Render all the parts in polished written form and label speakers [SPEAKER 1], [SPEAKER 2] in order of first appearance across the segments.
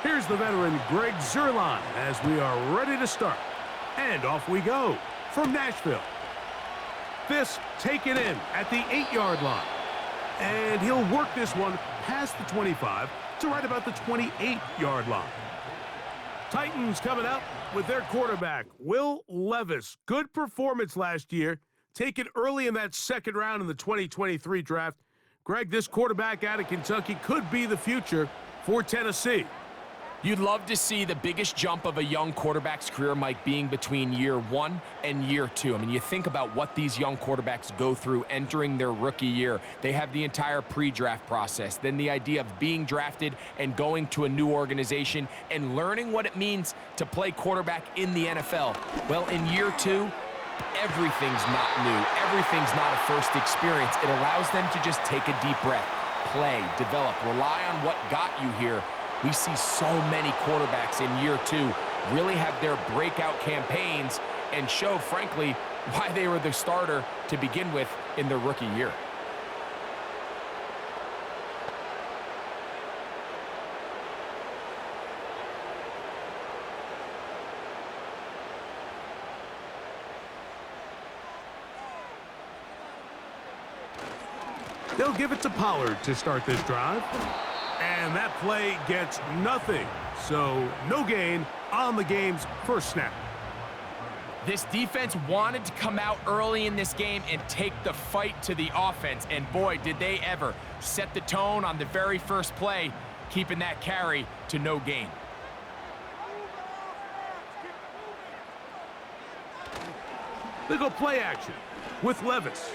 [SPEAKER 1] Here's the veteran Greg Zuerlein as we are ready to start. And off we go from Nashville. This taken in at the 8-yard line. And he'll work this one past the 25 to right about the 28-yard line. Titans coming up with their quarterback, Will Levis. Good performance last year, taken early in that second round in the 2023 draft. Greg, this quarterback out of Kentucky could be the future for Tennessee.
[SPEAKER 2] You'd love to see the biggest jump of a young quarterback's career, Mike, being between year 1 and year 2. I mean, you think about what these young quarterbacks go through entering their rookie year. They have the entire pre-draft process, then the idea of being drafted and going to a new organization and learning what it means to play quarterback in the NFL. Well, in year 2, everything's not new. Everything's not a first experience. It allows them to just take a deep breath, play, develop, rely on what got you here. We see so many quarterbacks in year 2 really have their breakout campaigns and show, frankly, why they were the starter to begin with in their rookie year.
[SPEAKER 1] They'll give it to Pollard to start this drive. And that play gets nothing. So no gain on the game's first snap.
[SPEAKER 2] This defense wanted to come out early in this game and take the fight to the offense. And boy, did they ever set the tone on the very first play, keeping that carry to no gain.
[SPEAKER 1] They go play action with Levis.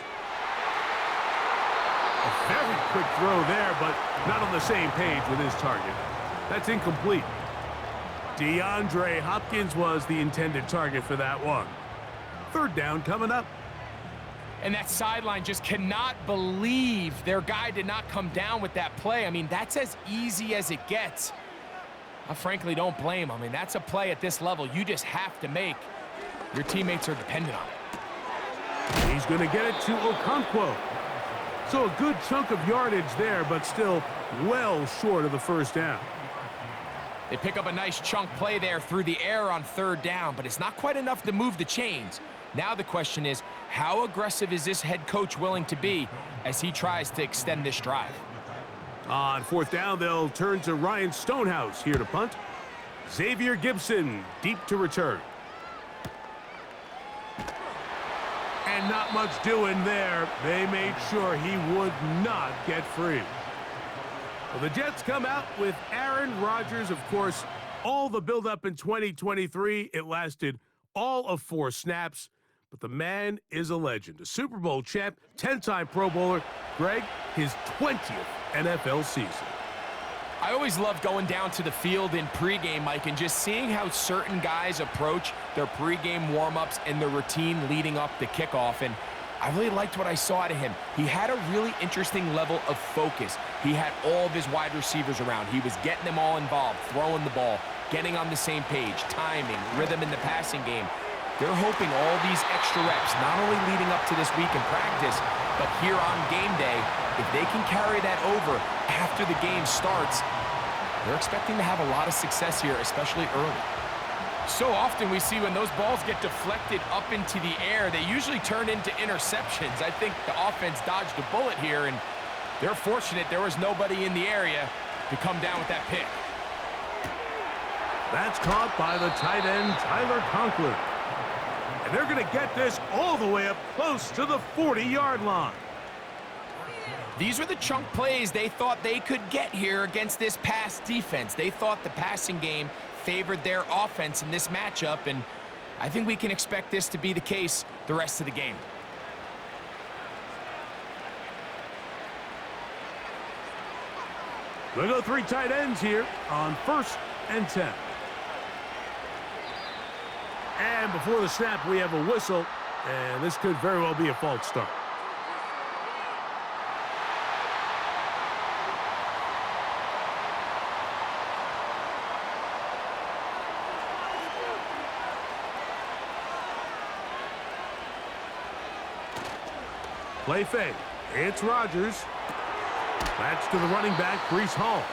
[SPEAKER 1] A very quick throw there, but not on the same page with his target. That's incomplete. DeAndre Hopkins was the intended target for that one. Third down coming up.
[SPEAKER 2] And that sideline just cannot believe their guy did not come down with that play. I mean, that's as easy as it gets. I frankly don't blame him. I mean, that's a play at this level you just have to make. Your teammates are dependent on it.
[SPEAKER 1] He's going to get it to Okonkwo. So a good chunk of yardage there, but still well short of the first down.
[SPEAKER 2] They pick up a nice chunk play there through the air on third down, but it's not quite enough to move the chains. Now the question is, how aggressive is this head coach willing to be as he tries to extend this drive?
[SPEAKER 1] On fourth down, they'll turn to Ryan Stonehouse here to punt. Xavier Gibson deep to return. And not much doing there. They made sure he would not get free. Well, the Jets come out with Aaron Rodgers, of course. All the buildup in 2023, it lasted all of 4 snaps. But the man is a legend. A Super Bowl champ, 10-time Pro Bowler. Greg, his 20th NFL season.
[SPEAKER 2] I always love going down to the field in pregame, Mike, and just seeing how certain guys approach their pregame warm-ups and their routine leading up to kickoff. And I really liked what I saw out of him. He had a really interesting level of focus. He had all of his wide receivers around. He was getting them all involved, throwing the ball, getting on the same page, timing, rhythm in the passing game. They're hoping all these extra reps, not only leading up to this week in practice, but here on game day, if they can carry that over after the game starts, they're expecting to have a lot of success here, especially early. So often we see when those balls get deflected up into the air, they usually turn into interceptions. I think the offense dodged a bullet here, and they're fortunate there was nobody in the area to come down with that pick.
[SPEAKER 1] That's caught by the tight end, Tyler Conklin. And they're going to get this all the way up close to the 40-yard line.
[SPEAKER 2] These were the chunk plays they thought they could get here against this pass defense. They thought the passing game favored their offense in this matchup, and I think we can expect this to be the case the rest of the game.
[SPEAKER 1] We'll go 3 tight ends here on 1st and 10. And before the snap, we have a whistle, and this could very well be a false start. Play fake. It's Rodgers. That's to the running back, Breece Hall.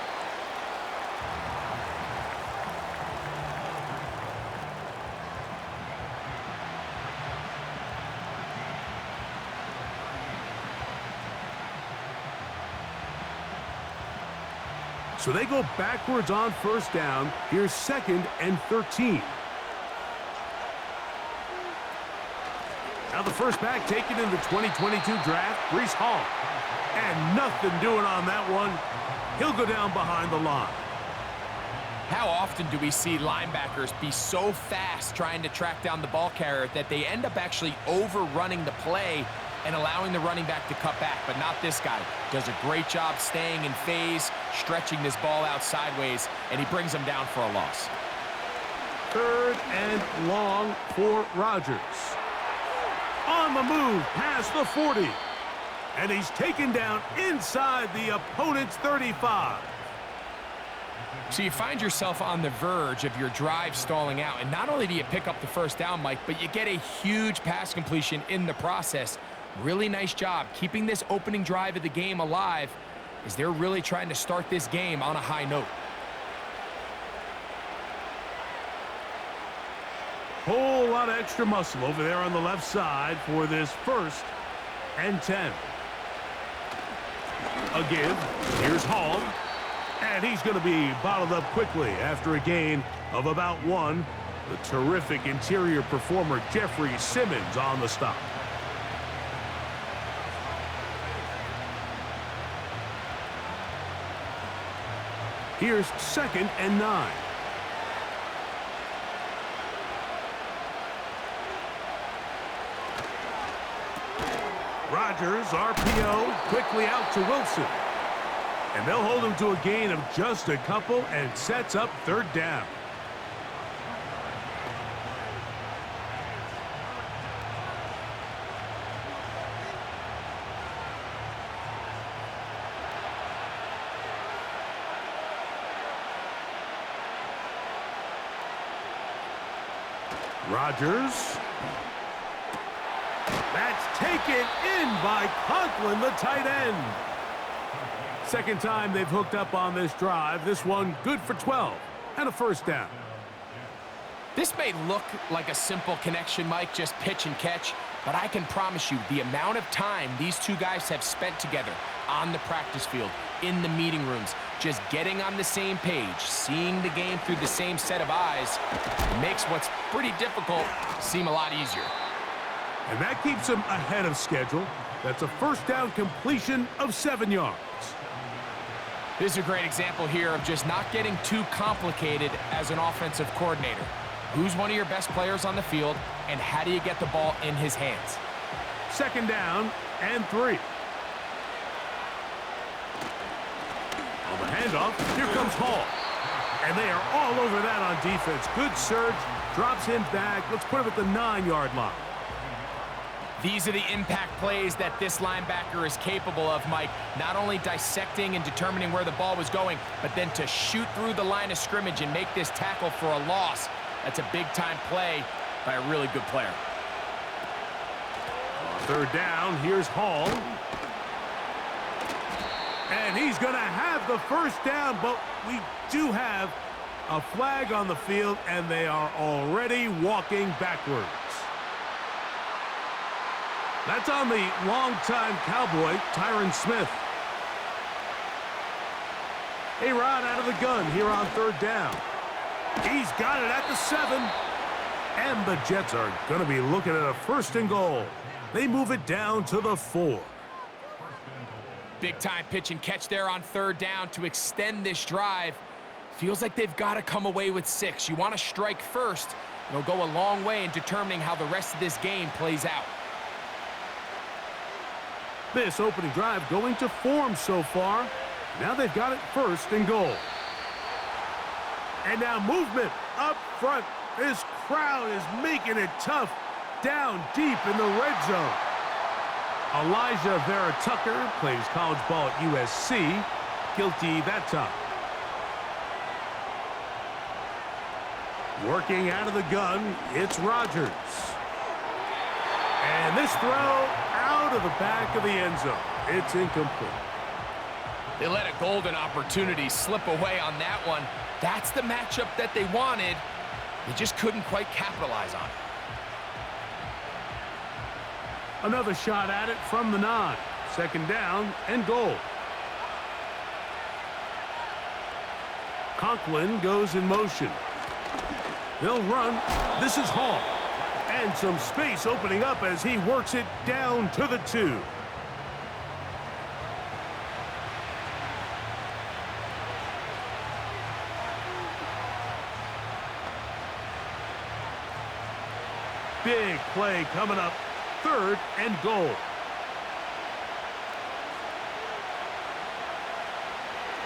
[SPEAKER 1] So they go backwards on first down. Here's 2nd and 13. Now the first back taken in the 2022 draft, Breece Hall. And nothing doing on that one. He'll go down behind the line.
[SPEAKER 2] How often do we see linebackers be so fast trying to track down the ball carrier that they end up actually overrunning the play and allowing the running back to cut back? But not this guy. Does a great job staying in phase, stretching this ball out sideways, and he brings him down for a loss.
[SPEAKER 1] 3rd and long for Rodgers. On the move past the 40. And he's taken down inside the opponent's 35.
[SPEAKER 2] So you find yourself on the verge of your drive stalling out, and not only do you pick up the first down, Mike, but you get a huge pass completion in the process. Really nice job keeping this opening drive of the game alive as they're really trying to start this game on a high note.
[SPEAKER 1] Whole lot of extra muscle over there on the left side for this 1st and 10. A give. Here's Hall. And he's going to be bottled up quickly after a gain of about 1. The terrific interior performer Jeffrey Simmons on the stop. Here's 2nd and 9. Rodgers, RPO, quickly out to Wilson. And they'll hold him to a gain of just a couple and sets up 3rd down. Rodgers. That's taken in by Conklin, the tight end. 2nd time they've hooked up on this drive. This one good for 12 and a 1st down.
[SPEAKER 2] This may look like a simple connection, Mike, just pitch and catch, but I can promise you the amount of time these two guys have spent together on the practice field, in the meeting rooms, just getting on the same page, seeing the game through the same set of eyes, makes what's pretty difficult seem a lot easier.
[SPEAKER 1] And that keeps him ahead of schedule. That's a 1st down completion of 7 yards.
[SPEAKER 2] This is a great example here of just not getting too complicated as an offensive coordinator. Who's one of your best players on the field, and how do you get the ball in his hands?
[SPEAKER 1] 2nd down and 3. On the handoff, here comes Hall. And they are all over that on defense. Good surge, drops him back. Let's put him at the 9-yard line.
[SPEAKER 2] These are the impact plays that this linebacker is capable of, Mike. Not only dissecting and determining where the ball was going, but then to shoot through the line of scrimmage and make this tackle for a loss. That's a big-time play by a really good player.
[SPEAKER 1] 3rd down, here's Hall. And he's going to have the 1st down, but we do have a flag on the field, and they are already walking backwards. That's on the longtime Cowboy, Tyron Smith. A-Rod out of the gun here on 3rd down. He's got it at the 7. And the Jets are going to be looking at a 1st and goal. They move it down to the 4.
[SPEAKER 2] Big-time pitch and catch there on 3rd down to extend this drive. Feels like they've got to come away with 6. You want to strike first. It'll go a long way in determining how the rest of this game plays out.
[SPEAKER 1] This opening drive going to form so far. Now they've got it 1st and goal. And now movement up front. This crowd is making it tough down deep in the red zone. Elijah Vera Tucker plays college ball at USC. Guilty that time. Working out of the gun, it's Rodgers. And this throw out of the back of the end zone. It's incomplete.
[SPEAKER 2] They let a golden opportunity slip away on that one. That's the matchup that they wanted. They just couldn't quite capitalize on it.
[SPEAKER 1] Another shot at it from the 9. 2nd down and goal. Conklin goes in motion. They'll run. This is Hall. And some space opening up as he works it down to the 2. Big play coming up. 3rd and goal.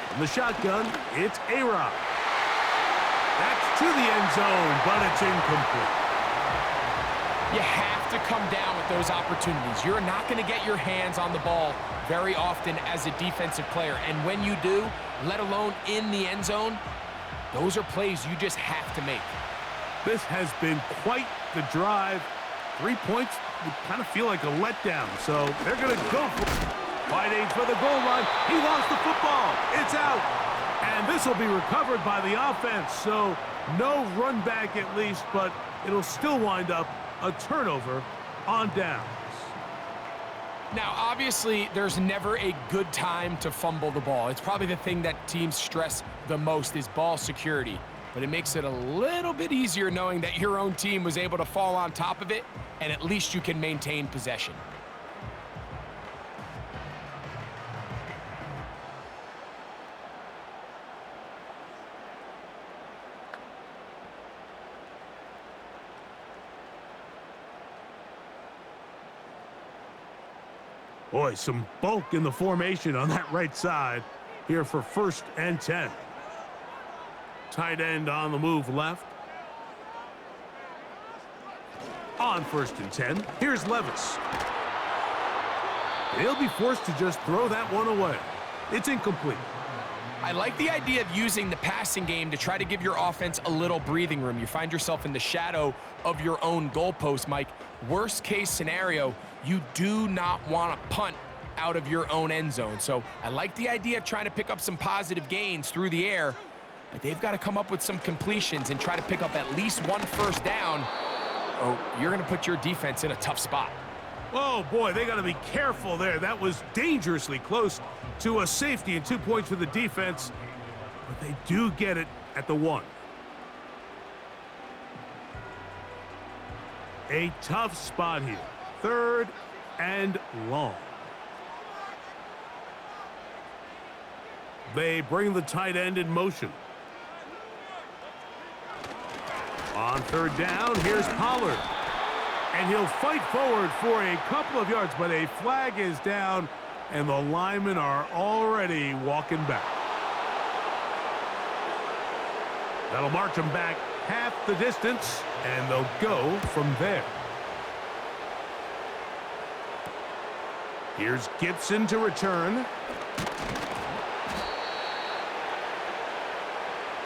[SPEAKER 1] From the shotgun, it's A-Rock. That's to the end zone, but it's incomplete.
[SPEAKER 2] You have to come down with those opportunities. You're not going to get your hands on the ball very often as a defensive player. And when you do, let alone in the end zone, those are plays you just have to make.
[SPEAKER 1] This has been quite the drive. 3 points would kind of feel like a letdown, so they're going to go for it. Fighting for the goal line. He lost the football. It's out. And this will be recovered by the offense, so no run back at least, but it'll still wind up a turnover on downs.
[SPEAKER 2] Now, obviously, there's never a good time to fumble the ball. It's probably the thing that teams stress the most is ball security. But it makes it a little bit easier knowing that your own team was able to fall on top of it, and at least you can maintain possession.
[SPEAKER 1] Boy, some bulk in the formation on that right side here for 1st and 10. Tight end on the move left. On 1st and 10, here's Levis. They'll be forced to just throw that one away. It's incomplete.
[SPEAKER 2] I like the idea of using the passing game to try to give your offense a little breathing room. You find yourself in the shadow of your own goalpost, Mike. Worst case scenario, you do not want to punt out of your own end zone. So I like the idea of trying to pick up some positive gains through the air, but they've got to come up with some completions and try to pick up at least 1 first down, or you're going to put your defense in a tough spot.
[SPEAKER 1] Oh, boy, they got to be careful there. That was dangerously close to a safety and 2 points for the defense, but they do get it at the 1. A tough spot here. 3rd and long. They bring the tight end in motion. On 3rd down, here's Pollard. And he'll fight forward for a couple of yards, but a flag is down, and the linemen are already walking back. That'll march them back half the distance, and they'll go from there. Here's Gibson to return.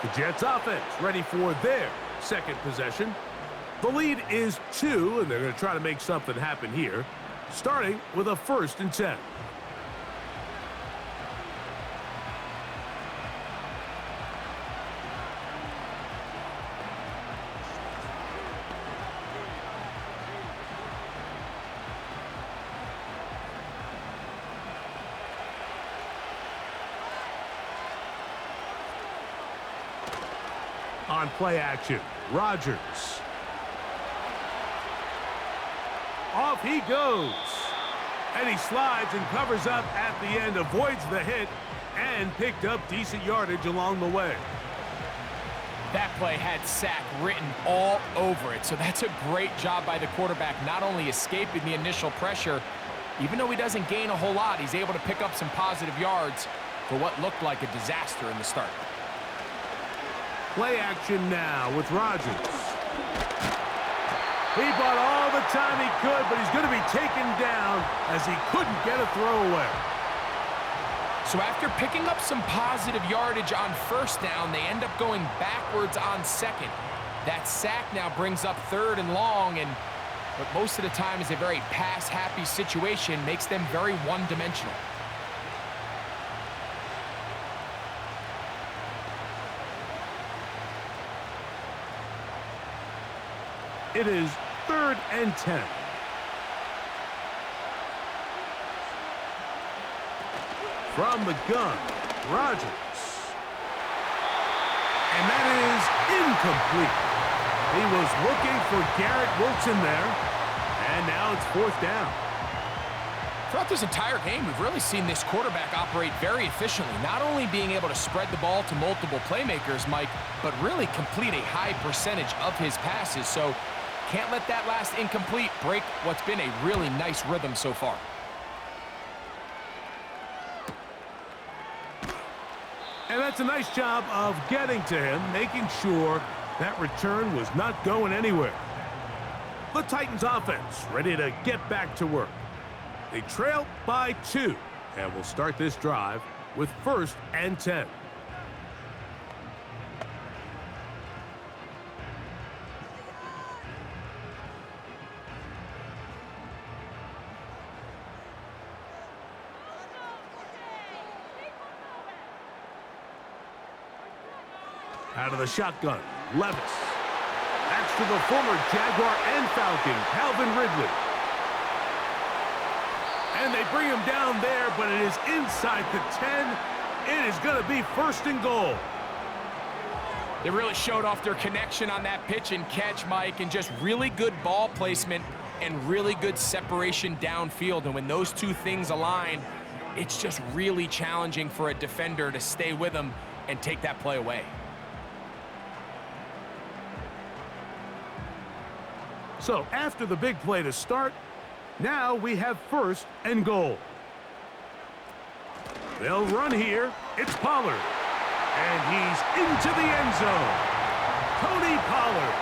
[SPEAKER 1] The Jets offense ready for their 2nd possession. The lead is 2, and they're going to try to make something happen here, starting with a 1st and 10. On play action, Rodgers. Off he goes. And he slides and covers up at the end, avoids the hit, and picked up decent yardage along the way.
[SPEAKER 2] That play had sack written all over it, so that's a great job by the quarterback, not only escaping the initial pressure, even though he doesn't gain a whole lot, he's able to pick up some positive yards for what looked like a disaster in the start.
[SPEAKER 1] Play action now with Rodgers. He bought all the time he could, but he's going to be taken down as he couldn't get a throwaway.
[SPEAKER 2] So after picking up some positive yardage on 1st down, they end up going backwards on 2nd. That sack now brings up 3rd and long, and what most of the time is a very pass-happy situation, makes them very one-dimensional.
[SPEAKER 1] It is 3rd and 10. From the gun, Rodgers. And that is incomplete. He was looking for Garrett Wilson there, and now it's 4th down.
[SPEAKER 2] Throughout this entire game, we've really seen this quarterback operate very efficiently, not only being able to spread the ball to multiple playmakers, Mike, but really complete a high percentage of his passes. So can't let that last incomplete break what's been a really nice rhythm so far.
[SPEAKER 1] And that's a nice job of getting to him, making sure that return was not going anywhere. The Titans offense ready to get back to work. They trail by 2, and we'll start this drive with 1st and 10. Out of the shotgun, Levis. That's to the former Jaguar and Falcon, Calvin Ridley. And they bring him down there, but it is inside the 10. It is going to be 1st and goal.
[SPEAKER 2] They really showed off their connection on that pitch and catch, Mike, and just really good ball placement and really good separation downfield. And when those two things align, it's just really challenging for a defender to stay with them and take that play away.
[SPEAKER 1] So after the big play to start, now we have 1st and goal. They'll run here. It's Pollard. And he's into the end zone. Tony Pollard.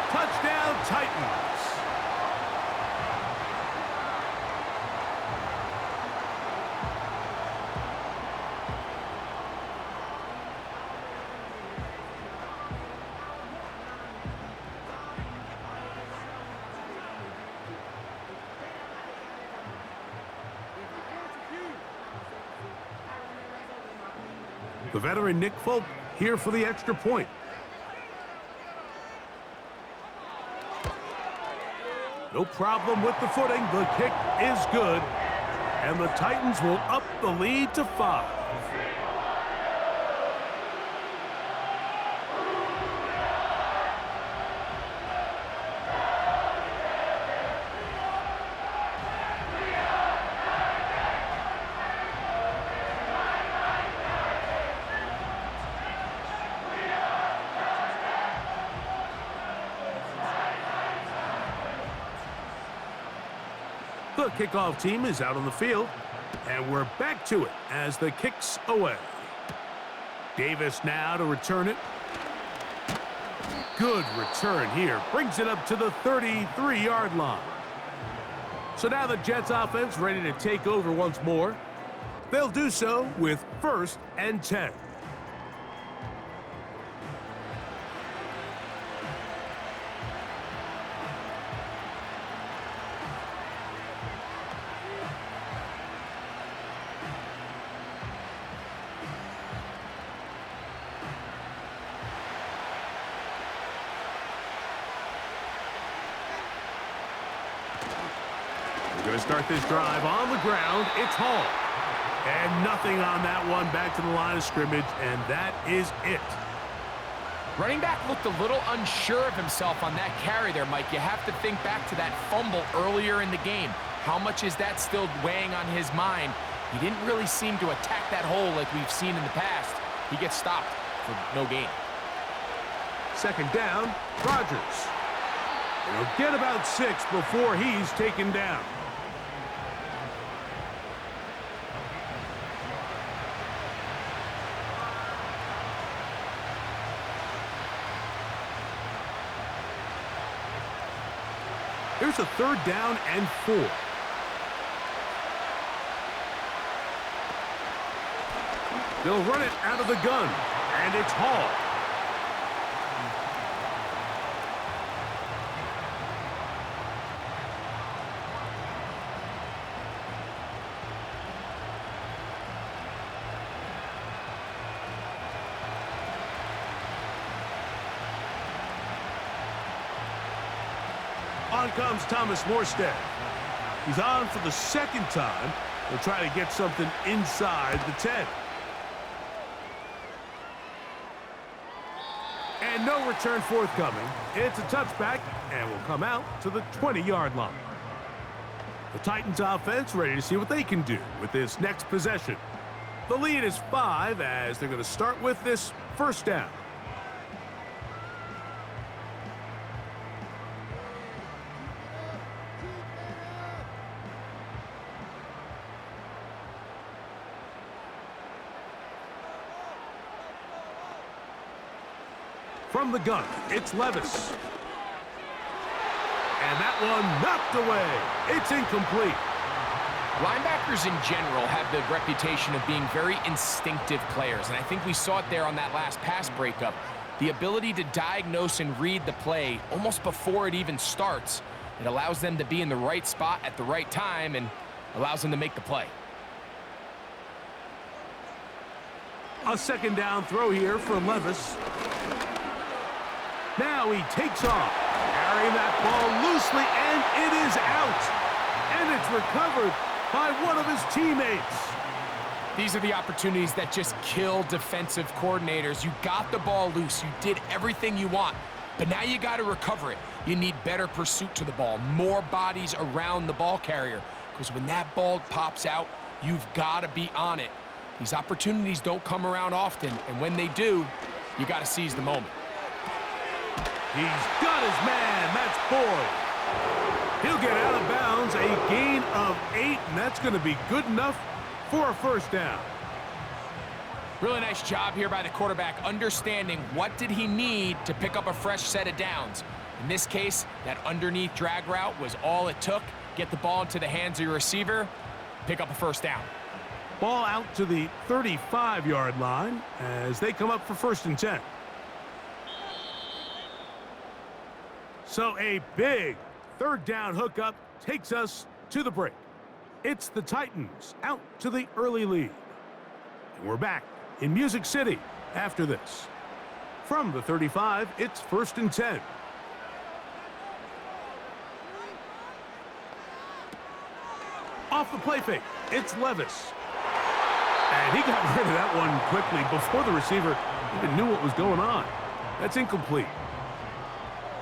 [SPEAKER 1] Touchdown, Titans. The veteran Nick Folk here for the extra point. No problem with the footing. The kick is good. And the Titans will up the lead to 5. The kickoff team is out on the field, and we're back to it as the kick's away. Davis now to return it. Good return here. Brings it up to the 33-yard line. So now the Jets offense ready to take over once more. They'll do so with 1st and 10. Going to start this drive on the ground. It's Hall. And nothing on that one. Back to the line of scrimmage, and that is it.
[SPEAKER 2] Running back looked a little unsure of himself on that carry there, Mike. You have to think back to that fumble earlier in the game. How much is that still weighing on his mind? He didn't really seem to attack that hole like we've seen in the past. He gets stopped for no gain.
[SPEAKER 1] 2nd down, Rodgers. And he'll get about 6 before he's taken down. Here's a 3rd down and 4. They'll run it out of the gun, and it's Hall. On comes Thomas Morstead. He's on for the 2nd time. He'll try to get something inside the 10. And no return forthcoming. It's a touchback, and will come out to the 20-yard line. The Titans offense ready to see what they can do with this next possession. The lead is 5 as they're going to start with this first down. From the gun, it's Levis. And that one knocked away. It's incomplete.
[SPEAKER 2] Linebackers in general have the reputation of being very instinctive players, and I think we saw it there on that last pass breakup. The ability to diagnose and read the play almost before it even starts. It allows them to be in the right spot at the right time and allows them to make the play.
[SPEAKER 1] A second down throw here for Levis. Now he takes off, carrying that ball loosely, and it is out. And it's recovered by one of his teammates.
[SPEAKER 2] These are the opportunities that just kill defensive coordinators. You got the ball loose. You did everything you want, but now you got to recover it. You need better pursuit to the ball, more bodies around the ball carrier, because when that ball pops out, you've got to be on it. These opportunities don't come around often, and when they do, you got to seize the moment.
[SPEAKER 1] He's got his man. That's Boyd. He'll get out of bounds, a gain of 8, and that's going to be good enough for a first down.
[SPEAKER 2] Really nice job here by the quarterback, understanding what did he need to pick up a fresh set of downs. In this case, that underneath drag route was all it took. Get the ball into the hands of your receiver, pick up a first down.
[SPEAKER 1] Ball out to the 35-yard line as they come up for 1st and 10. So a big 3rd down hookup takes us to the break. It's the Titans out to the early lead. And we're back in Music City after this. From the 35, it's 1st and 10. Off the play fake, it's Levis. And he got rid of that one quickly before the receiver even knew what was going on. That's incomplete.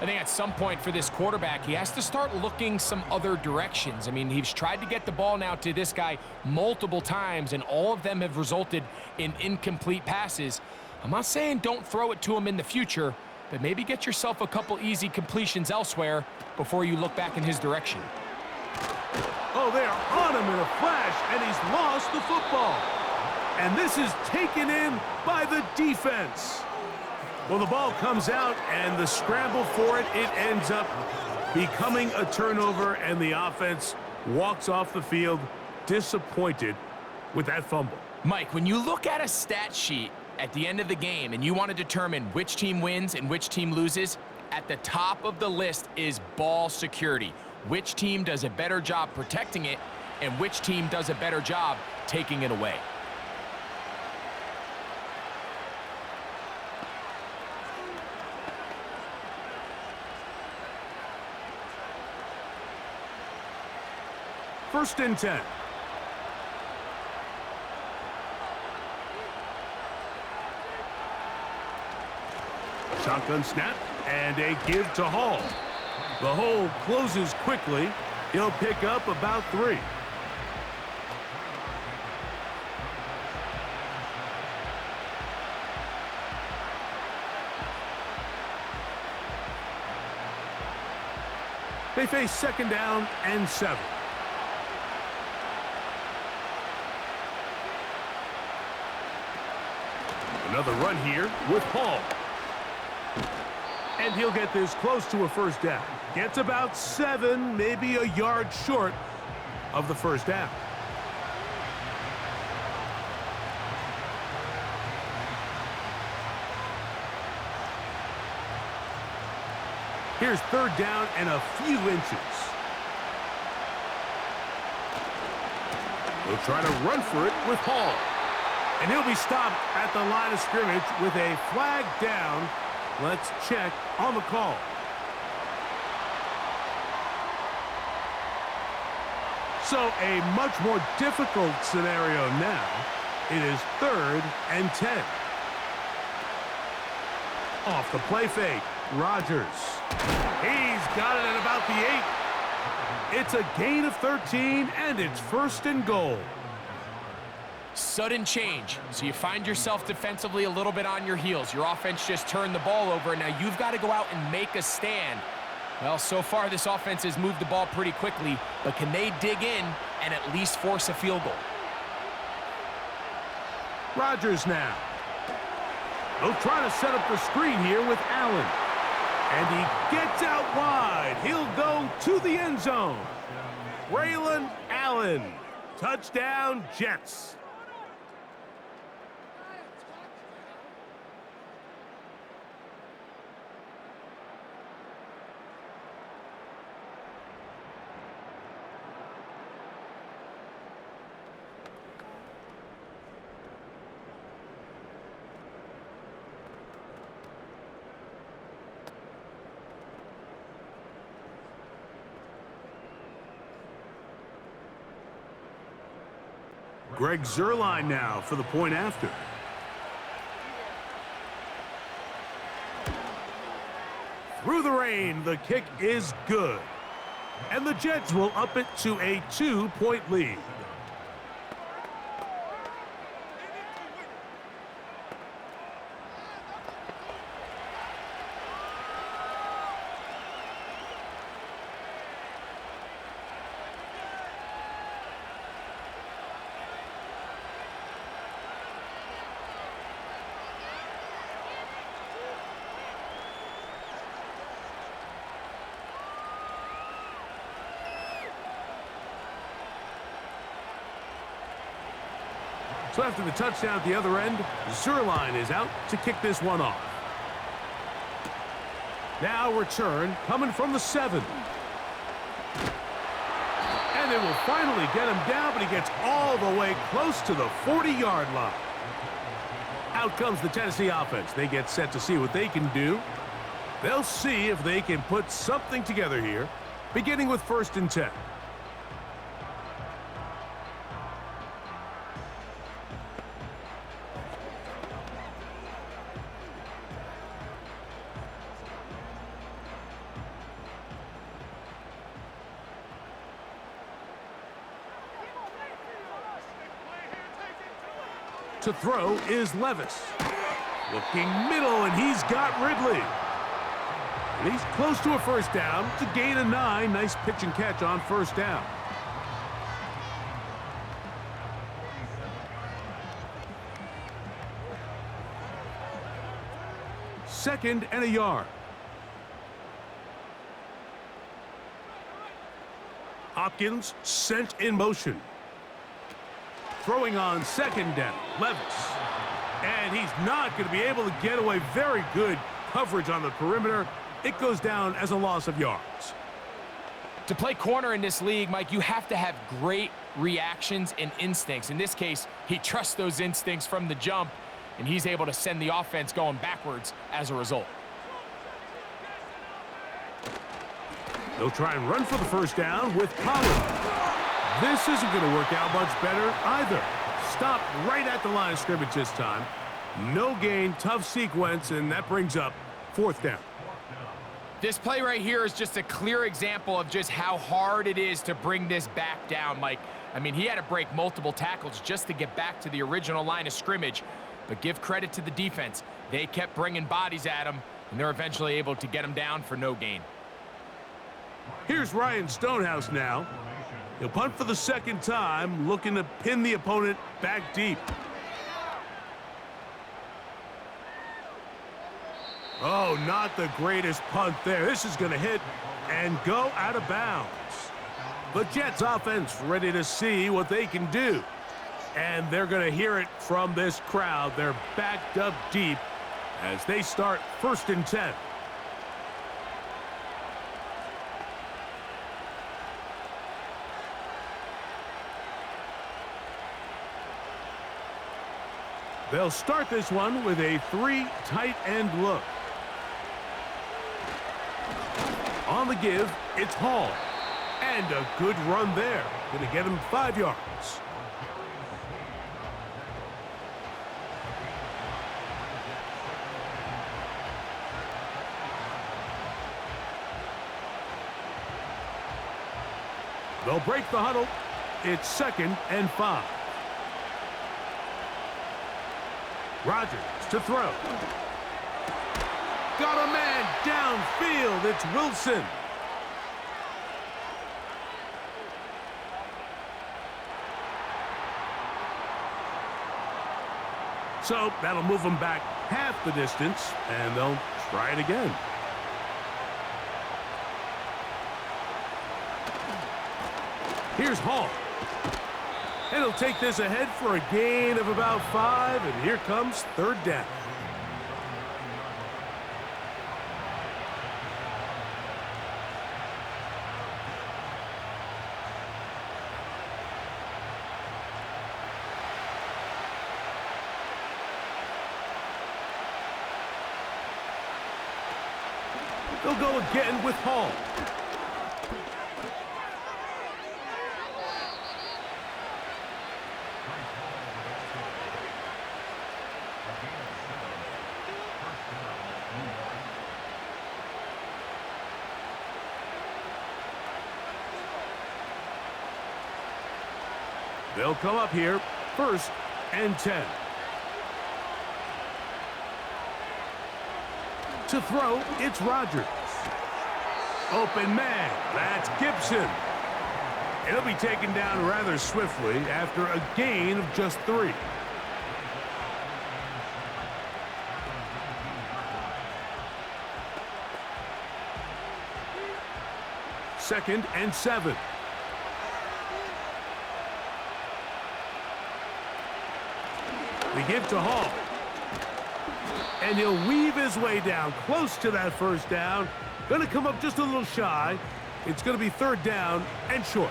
[SPEAKER 2] I think at some point for this quarterback, he has to start looking some other directions. I mean, he's tried to get the ball now to this guy multiple times, and all of them have resulted in incomplete passes. I'm not saying don't throw it to him in the future, but maybe get yourself a couple easy completions elsewhere before you look back in his direction.
[SPEAKER 1] Oh, they are on him in a flash, and he's lost the football. And this is taken in by the defense. Well, the ball comes out, and the scramble for it, it ends up becoming a turnover, and the offense walks off the field disappointed with that fumble.
[SPEAKER 2] Mike, when you look at a stat sheet at the end of the game and you want to determine which team wins and which team loses, at the top of the list is ball security. Which team does a better job protecting it, and which team does a better job taking it away.
[SPEAKER 1] First and 10. Shotgun snap and a give to Hall. The hole closes quickly. He'll pick up about 3. They face 2nd down and 7. Another run here with Hall. And he'll get this close to a first down. Gets about 7, maybe a yard short of the first down. Here's 3rd down and a few inches. He'll try to run for it with Hall. And he'll be stopped at the line of scrimmage with a flag down. Let's check on the call. So a much more difficult scenario now. It is 3rd and 10. Off the play fake, Rodgers. He's got it at about the 8. It's a gain of 13, and it's 1st and goal.
[SPEAKER 2] Sudden change. So you find yourself defensively a little bit on your heels. Your offense just turned the ball over, and now you've got to go out and make a stand. Well, so far this offense has moved the ball pretty quickly, but can they dig in and at least force a field goal?
[SPEAKER 1] Rodgers now. They'll try to set up the screen here with Allen. And he gets out wide. He'll go to the end zone. Braylon Allen. Touchdown, Jets. Greg Zuerlein now for the point after. Through the rain, the kick is good. And the Jets will up it to a 2-point lead. So after the touchdown at the other end, Zuerlein is out to kick this one off. Now return coming from the 7. And they will finally get him down, but he gets all the way close to the 40-yard line. Out comes the Tennessee offense. They get set to see what they can do. They'll see if they can put something together here, beginning with 1st and 10. To throw is Levis. Looking middle, and he's got Ridley. And he's close to a 1st down. It's a gain of 9. Nice pitch and catch on 1st down. Second and a yard. Hopkins sent in motion. Throwing on 2nd down, Levis. And he's not going to be able to get away. Very good coverage on the perimeter. It goes down as a loss of yards.
[SPEAKER 2] To play corner in this league, Mike, you have to have great reactions and instincts. In this case, he trusts those instincts from the jump, and he's able to send the offense going backwards as a result.
[SPEAKER 1] They'll try and run for the 1st down with Power. This isn't going to work out much better either. Stop right at the line of scrimmage this time. No gain, tough sequence, and that brings up 4th down.
[SPEAKER 2] This play right here is just a clear example of just how hard it is to bring this back down, Mike. I mean, he had to break multiple tackles just to get back to the original line of scrimmage. But give credit to the defense. They kept bringing bodies at him, and they're eventually able to get him down for no gain.
[SPEAKER 1] Here's Ryan Stonehouse now. He'll punt for the 2nd time, looking to pin the opponent back deep. Oh, not the greatest punt there. This is going to hit and go out of bounds. The Jets offense ready to see what they can do. And they're going to hear it from this crowd. They're backed up deep as they start 1st and 10. They'll start this one with a 3 tight end look. On the give, it's Hall. And a good run there. Going to get him 5 yards. They'll break the huddle. It's 2nd and 5. Rodgers to throw. Got a man downfield. It's Wilson. So that'll move them back half the distance, and they'll try it again. Here's Hall. And he'll take this ahead for a gain of about 5, and here comes 3rd down. They'll go again with Hall. They'll come up here, 1st and 10. To throw, it's Rodgers. Open man, that's Gibson. It'll be taken down rather swiftly after a gain of just 3. Second and 7. They give to Hall. And he'll weave his way down close to that 1st down. Going to come up just a little shy. It's going to be 3rd down and short.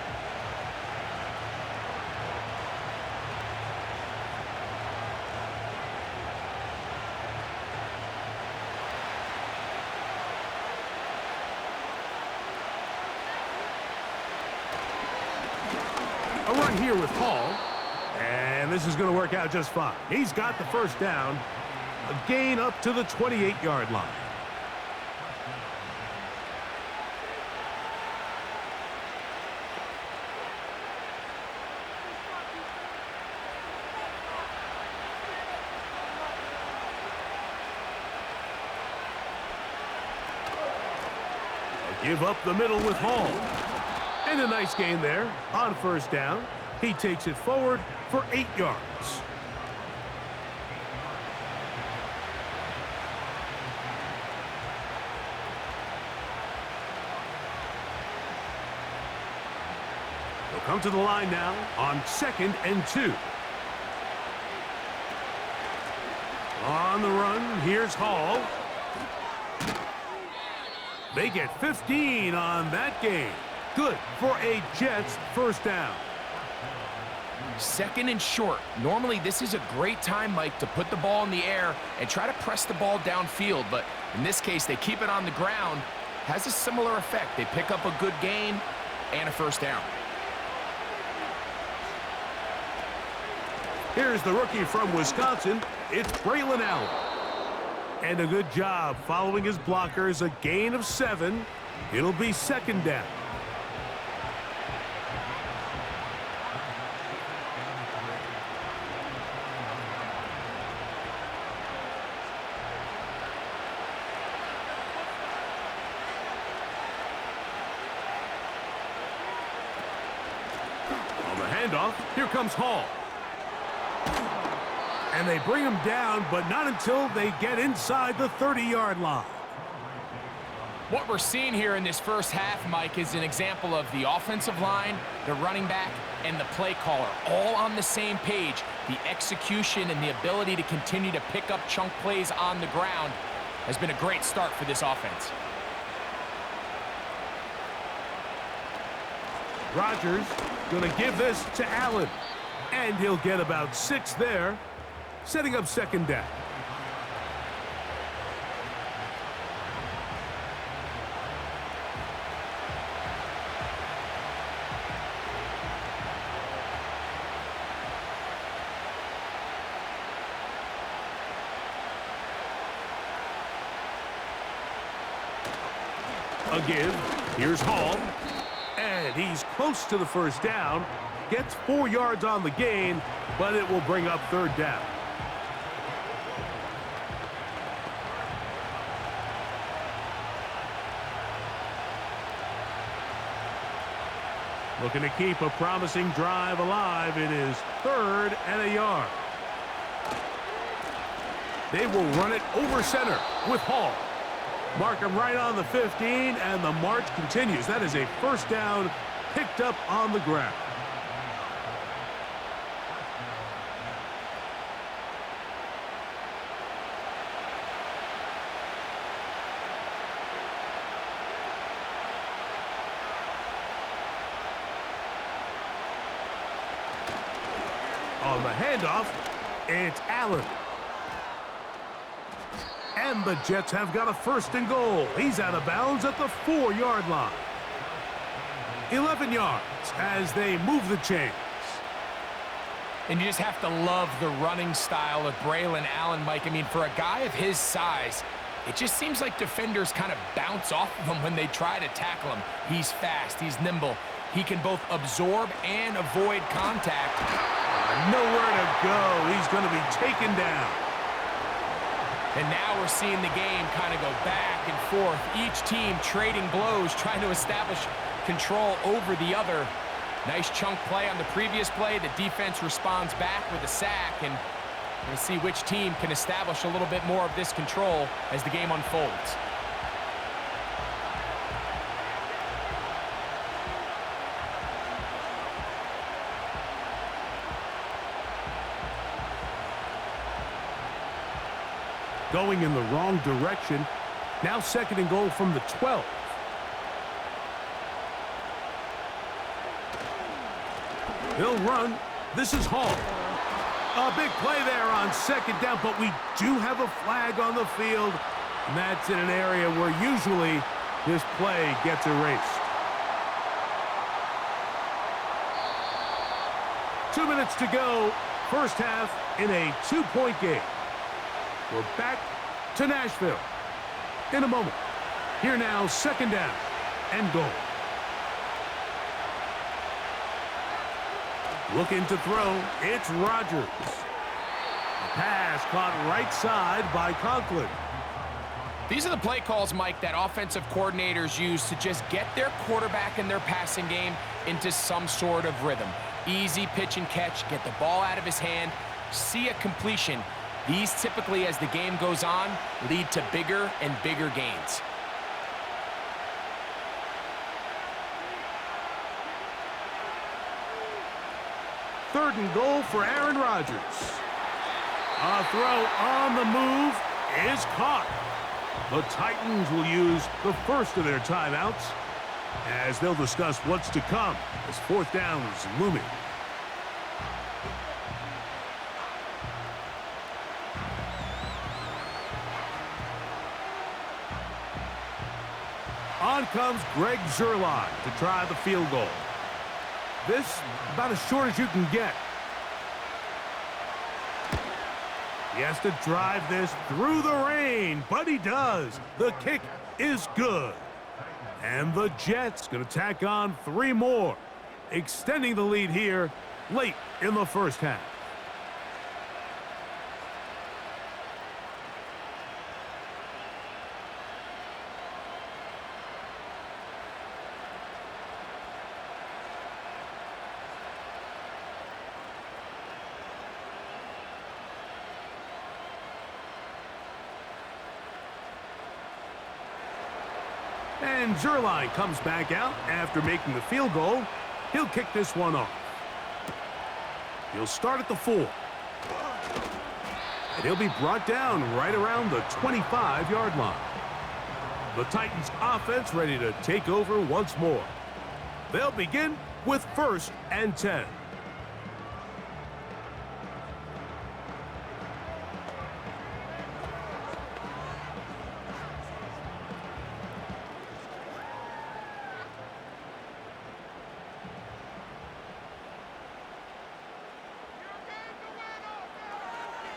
[SPEAKER 1] A run here with Hall. And this is going to work out just fine. He's got the 1st down. A gain up to the 28-yard line. Give up the middle with Hall. And a nice gain there on 1st down. He takes it forward for 8 yards. They'll come to the line now on 2nd and 2. On the run, here's Hall. They get 15 on that game. Good for a Jets 1st down.
[SPEAKER 2] 2nd and short. Normally, this is a great time, Mike, to put the ball in the air and try to press the ball downfield. But in this case, they keep it on the ground. Has a similar effect. They pick up a good gain and a 1st down.
[SPEAKER 1] Here's the rookie from Wisconsin. It's Braylon Allen. And a good job following his blockers. A gain of 7. It'll be 2nd down. On the handoff, here comes Hall. And they bring him down, but not until they get inside the 30-yard line.
[SPEAKER 2] What we're seeing here in this 1st half, Mike, is an example of the offensive line, the running back, and the play caller all on the same page. The execution and the ability to continue to pick up chunk plays on the ground has been a great start for this offense.
[SPEAKER 1] Rodgers going to give this to Allen. And he'll get about 6 there, setting up 2nd down. A give. Here's Hall. And And he's close to the first down. Gets 4 yards on the gain, but it will bring up third down. Looking to keep a promising drive alive. It is 3rd and a yard. They will run it over center with Hall. Mark him right on the 15, and the march continues. That is a first down picked up on the ground. On the handoff, it's Allen. And the Jets have got a 1st and goal. He's out of bounds at the 4-yard line. 11 yards as they move the chains.
[SPEAKER 2] And you just have to love the running style of Braylon Allen, Mike. I mean, for a guy of his size, it just seems like defenders kind of bounce off of him when they try to tackle him. He's fast, he's nimble. He can both absorb and avoid contact.
[SPEAKER 1] Nowhere to go. He's going to be taken down.
[SPEAKER 2] And now we're seeing the game kind of go back and forth. Each team trading blows, trying to establish control over the other. Nice chunk play on the previous play. The defense responds back with a sack, and we'll see which team can establish a little bit more of this control as the game unfolds.
[SPEAKER 1] Going in the wrong direction. Now 2nd and goal from the 12. He'll run. This is Hall. A big play there on 2nd down, but we do have a flag on the field. And that's in an area where usually this play gets erased. 2 minutes to go. First half in a 2-point game. We're back to Nashville in a moment. Here now, 2nd down and goal. Looking to throw, it's Rodgers. The pass caught right side by Conklin.
[SPEAKER 2] These are the play calls, Mike, that offensive coordinators use to just get their quarterback and their passing game into some sort of rhythm. Easy pitch and catch, get the ball out of his hand, see a completion. These typically, as the game goes on, lead to bigger and bigger gains.
[SPEAKER 1] Third and goal for Aaron Rodgers. A throw on the move is caught. The Titans will use the first of their timeouts as they'll discuss what's to come as 4th down is looming. On comes Greg Zuerlein to try the field goal. This about as short as you can get. He has to drive this through the rain, but he does. The kick is good. And the Jets going to tack on 3 more, extending the lead here late in the first half. And Zuerlein comes back out after making the field goal. He'll kick this one off. He'll start at the 4. And he'll be brought down right around the 25-yard line. The Titans offense ready to take over once more. They'll begin with 1st and 10.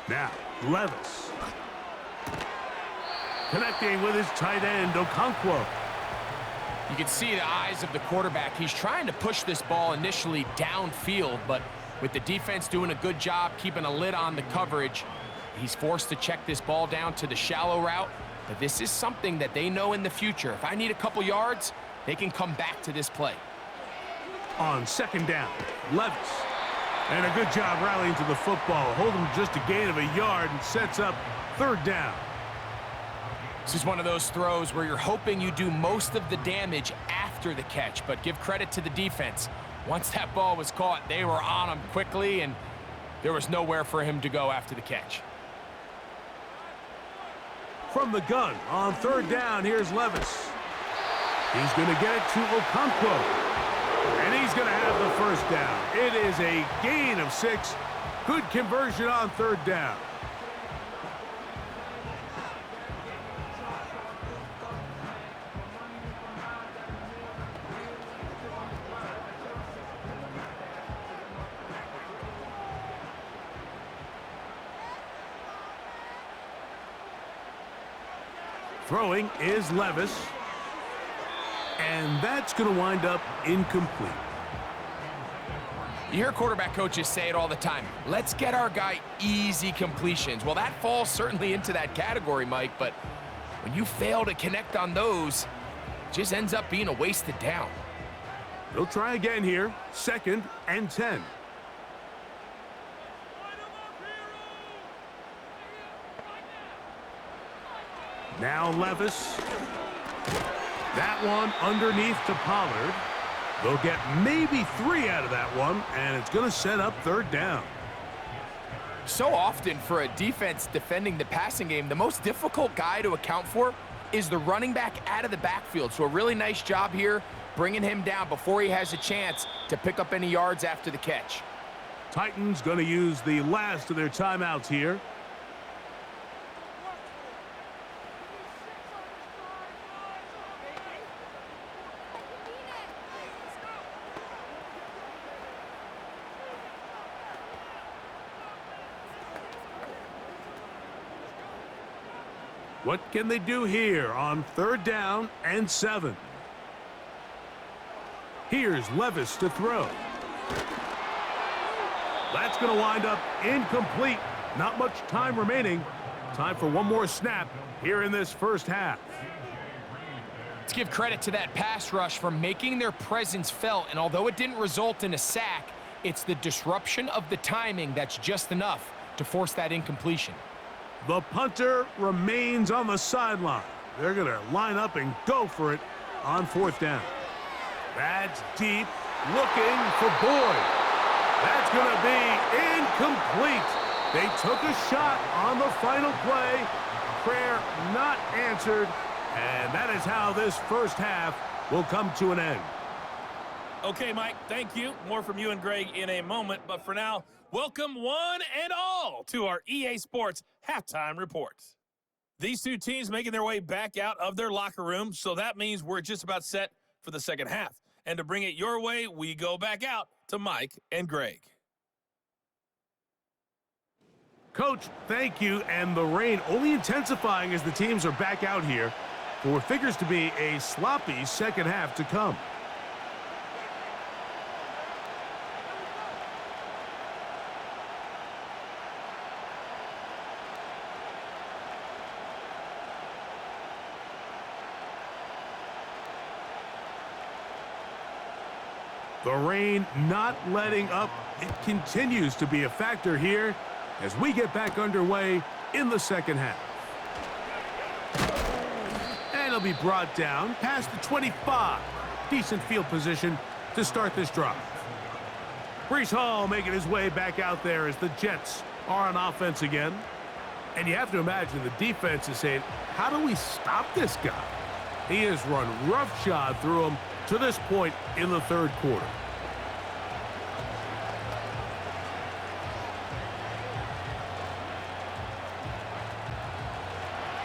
[SPEAKER 1] Now, Levis. Connecting with his tight end, Okonkwo.
[SPEAKER 2] You can see the eyes of the quarterback. He's trying to push this ball initially downfield, but with the defense doing a good job keeping a lid on the coverage, he's forced to check this ball down to the shallow route. But this is something that they know in the future. If I need a couple yards, they can come back to this play.
[SPEAKER 1] On second down, Levis. And a good job rallying to the football. Holding just a gain of a yard and sets up third down.
[SPEAKER 2] This is one of those throws where you're hoping you do most of the damage after the catch, but give credit to the defense. Once that ball was caught, they were on him quickly, and there was nowhere for him to go after the catch.
[SPEAKER 1] From the gun on third down, here's Levis. He's going to get it to Okonkwo. And he's going to have the first down. It is a gain of 6. Good conversion on third down. Throwing is Levis. And that's going to wind up incomplete.
[SPEAKER 2] You hear quarterback coaches say it all the time. Let's get our guy easy completions. Well, that falls certainly into that category, Mike, but when you fail to connect on those, it just ends up being a wasted down.
[SPEAKER 1] They'll try again here. 2nd and 10. Now Levis. That one underneath to Pollard. They'll get maybe 3 out of that one, and it's going to set up third down.
[SPEAKER 2] So often for a defense defending the passing game, the most difficult guy to account for is the running back out of the backfield. So a really nice job here bringing him down before he has a chance to pick up any yards after the catch.
[SPEAKER 1] Titans going to use the last of their timeouts here. What can they do here on third down and 7? Here's Levis to throw. That's going to wind up incomplete. Not much time remaining. Time for one more snap here in this first half.
[SPEAKER 2] Let's give credit to that pass rush for making their presence felt, and although it didn't result in a sack, it's the disruption of the timing that's just enough to force that incompletion.
[SPEAKER 1] The punter remains on the sideline. They're going to line up and go for it on fourth down. That's deep, looking for Boyd. That's going to be incomplete. They took a shot on the final play. Prayer not answered, and that is how this first half will come to an end.
[SPEAKER 3] Okay, Mike, thank you. More from you and Greg in a moment, but for now, welcome one and all to our EA Sports Halftime Report. These two teams making their way back out of their locker room, so that means we're just about set for the second half. And to bring it your way, we go back out to Mike and Greg.
[SPEAKER 1] Coach, thank you, and the rain only intensifying as the teams are back out here for what figures to be a sloppy second half to come. The rain not letting up. It continues to be a factor here as we get back underway in the second half. And it'll be brought down past the 25. Decent field position to start this drive. Breece Hall making his way back out there as the Jets are on offense again. And you have to imagine the defense is saying, how do we stop this guy? He has run roughshod through him to this point in the third quarter.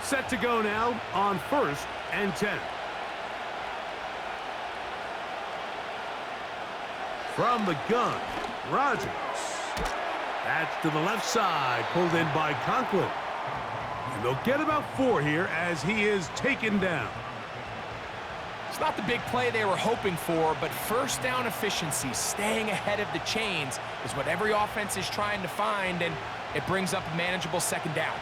[SPEAKER 1] Set to go now on 1st and 10. From the gun, Rodgers. That's to the left side, pulled in by Conklin. And they'll get about 4 here as he is taken down.
[SPEAKER 2] It's not the big play they were hoping for, but first down efficiency, staying ahead of the chains, is what every offense is trying to find, and it brings up a manageable second down.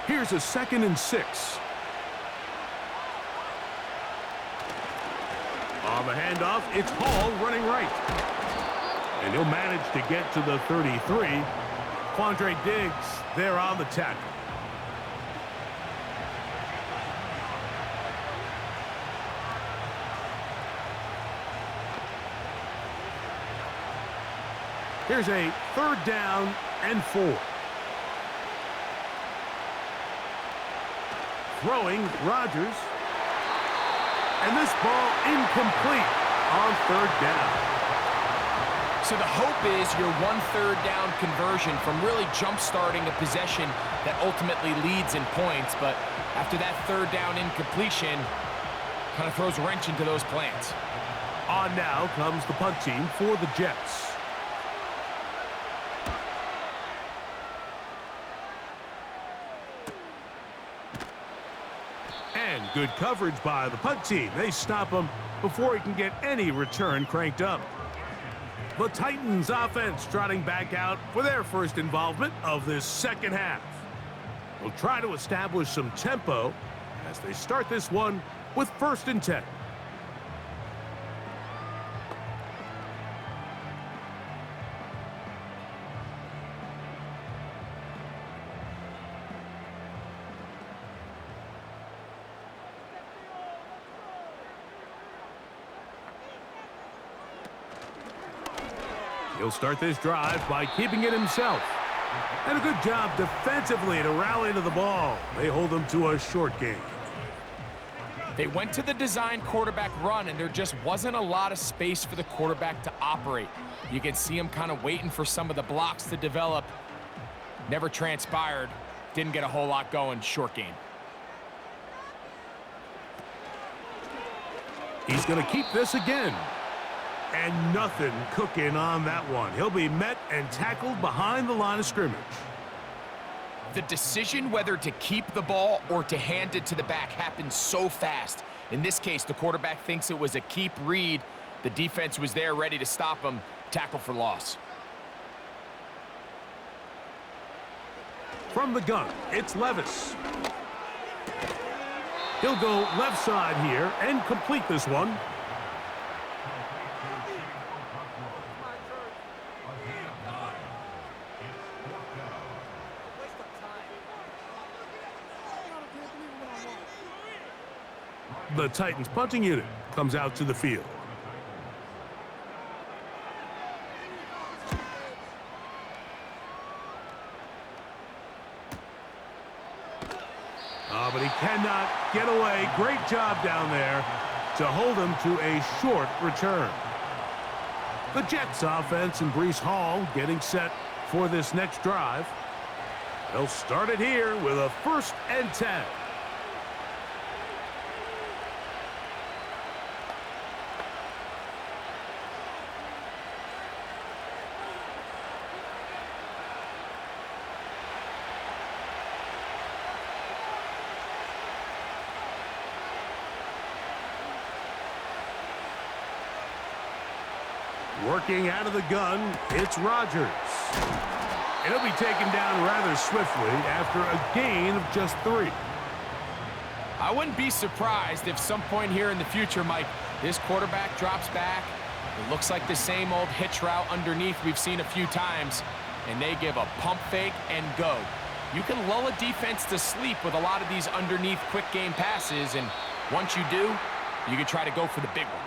[SPEAKER 1] Here's a 2nd and 6. On the handoff, it's Hall running right. And he'll manage to get to the 33. Quandre Diggs there on the tackle. Here's a 3rd down and 4. Throwing, Rodgers. And this ball incomplete on 3rd down.
[SPEAKER 2] So the hope is your 1/3 down conversion from really jump-starting a possession that ultimately leads in points. But after that 3rd down incompletion, kind of throws a wrench into those plans.
[SPEAKER 1] On now comes the punt team for the Jets. And good coverage by the punt team. They stop him before he can get any return cranked up. The Titans offense trotting back out for their first involvement of this second half. They'll try to establish some tempo as they start this one with 1st and 10. He'll start this drive by keeping it himself. And a good job defensively to rally to the ball. They hold them to a short game.
[SPEAKER 2] They went to the design quarterback run, and there just wasn't a lot of space for the quarterback to operate. You can see him kind of waiting for some of the blocks to develop. Never transpired. Didn't get a whole lot going. Short game.
[SPEAKER 1] He's going to keep this again. And nothing cooking on that one. He'll be met and tackled behind the line of scrimmage.
[SPEAKER 2] The decision whether to keep the ball or to hand it to the back happens so fast. In this case, the quarterback thinks it was a keep read. The defense was there ready to stop him. Tackle for loss.
[SPEAKER 1] From the gun, it's Levis. He'll go left side here and complete this one. The Titans punting unit comes out to the field. But he cannot get away. Great job down there to hold him to a short return. The Jets offense and Breece Hall getting set for this next drive. They'll start it here with a 1st and 10. Working out of the gun, it's Rodgers. And he'll be taken down rather swiftly after a gain of just 3.
[SPEAKER 2] I wouldn't be surprised if some point here in the future, Mike, this quarterback drops back. It looks like the same old hitch route underneath we've seen a few times, and they give a pump fake and go. You can lull a defense to sleep with a lot of these underneath quick game passes, and once you do, you can try to go for the big one.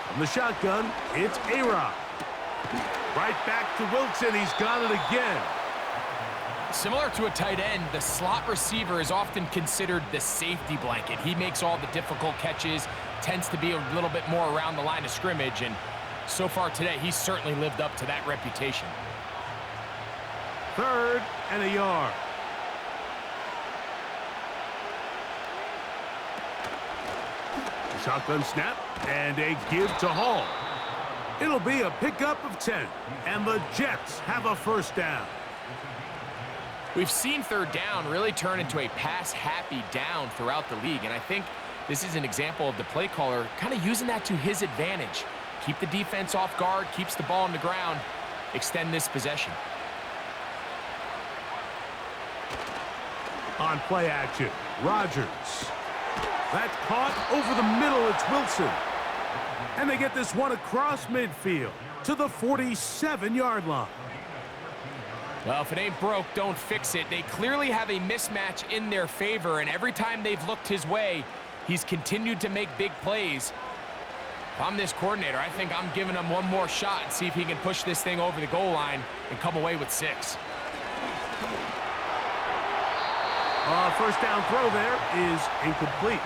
[SPEAKER 1] From the shotgun, it's A-Rod. Right back to Wilson. He's got it again.
[SPEAKER 2] Similar to a tight end, the slot receiver is often considered the safety blanket. He makes all the difficult catches, tends to be a little bit more around the line of scrimmage, and so far today, he's certainly lived up to that reputation.
[SPEAKER 1] 3rd and a yard. Shotgun snap and a give to Hall. It'll be a pickup of 10, and the Jets have a first down.
[SPEAKER 2] We've seen third down really turn into a pass-happy down throughout the league, and I think this is an example of the play caller kind of using that to his advantage. Keep the defense off guard, keeps the ball on the ground, extend this possession.
[SPEAKER 1] On play action, Rodgers. That's caught over the middle. It's Wilson. And they get this one across midfield to the 47-yard line.
[SPEAKER 2] Well, if it ain't broke, don't fix it. They clearly have a mismatch in their favor, and every time they've looked his way, he's continued to make big plays. If I'm this coordinator, I think I'm giving him one more shot and see if he can push this thing over the goal line and come away with 6.
[SPEAKER 1] First down throw there is incomplete.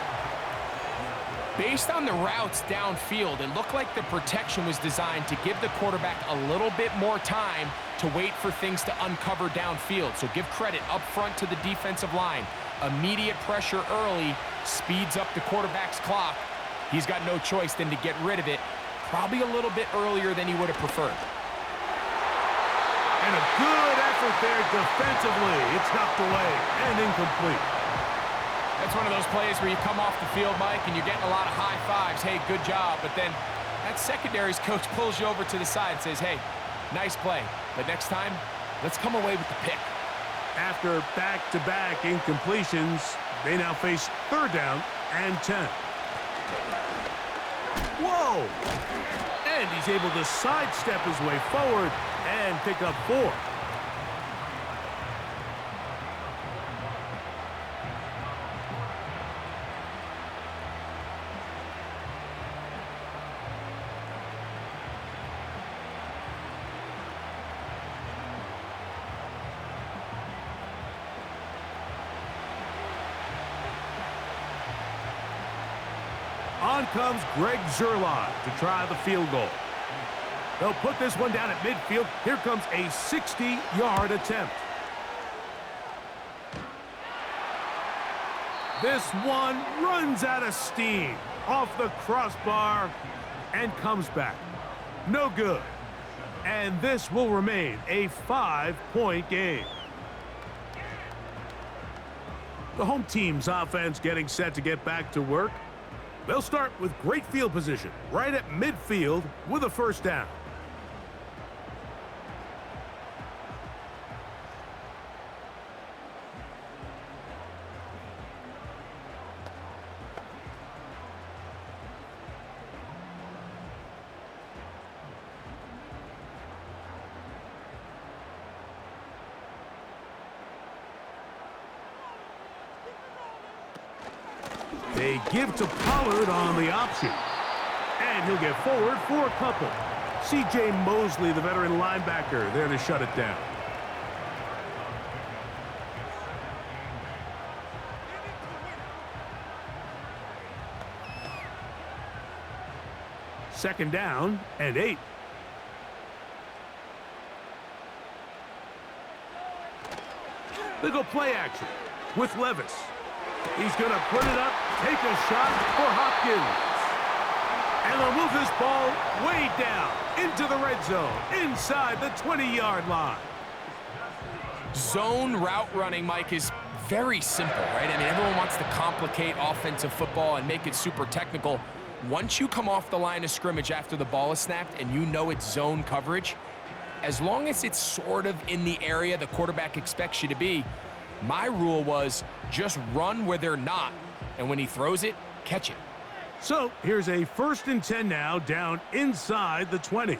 [SPEAKER 2] Based on the routes downfield, it looked like the protection was designed to give the quarterback a little bit more time to wait for things to uncover downfield. So give credit up front to the defensive line. Immediate pressure early speeds up the quarterback's clock. He's got no choice than to get rid of it, probably a little bit earlier than he would have preferred.
[SPEAKER 1] And a good effort there defensively. It's knocked away and incomplete.
[SPEAKER 2] That's one of those plays where you come off the field, Mike, and you're getting a lot of high fives. Hey, good job. But then that secondary's coach pulls you over to the side and says, hey, nice play. But next time, let's come away with the pick.
[SPEAKER 1] After back-to-back incompletions, they now face third down and 10. Whoa! And he's able to sidestep his way forward and pick up 4. On comes Greg Zuerlein to try the field goal. They'll put this one down at midfield. Here comes a 60-yard attempt. This one runs out of steam off the crossbar and comes back. No good. And this will remain a 5-point game. The home team's offense getting set to get back to work. They'll start with great field position right at midfield with a first down. They give to Pollard on the option. And he'll get forward for a couple. C.J. Mosley, the veteran linebacker, there to shut it down. Second down and 8. They go play action with Levis. He's going to put it up, take a shot for Hopkins. And they'll move this ball way down into the red zone, inside the 20-yard line.
[SPEAKER 2] Zone route running, Mike, is very simple, right? I mean, everyone wants to complicate offensive football and make it super technical. Once you come off the line of scrimmage after the ball is snapped and you know it's zone coverage, as long as it's sort of in the area the quarterback expects you to be, my rule was just run where they're not, and when he throws it, catch it.
[SPEAKER 1] So here's a 1st and 10 now, down inside the 20.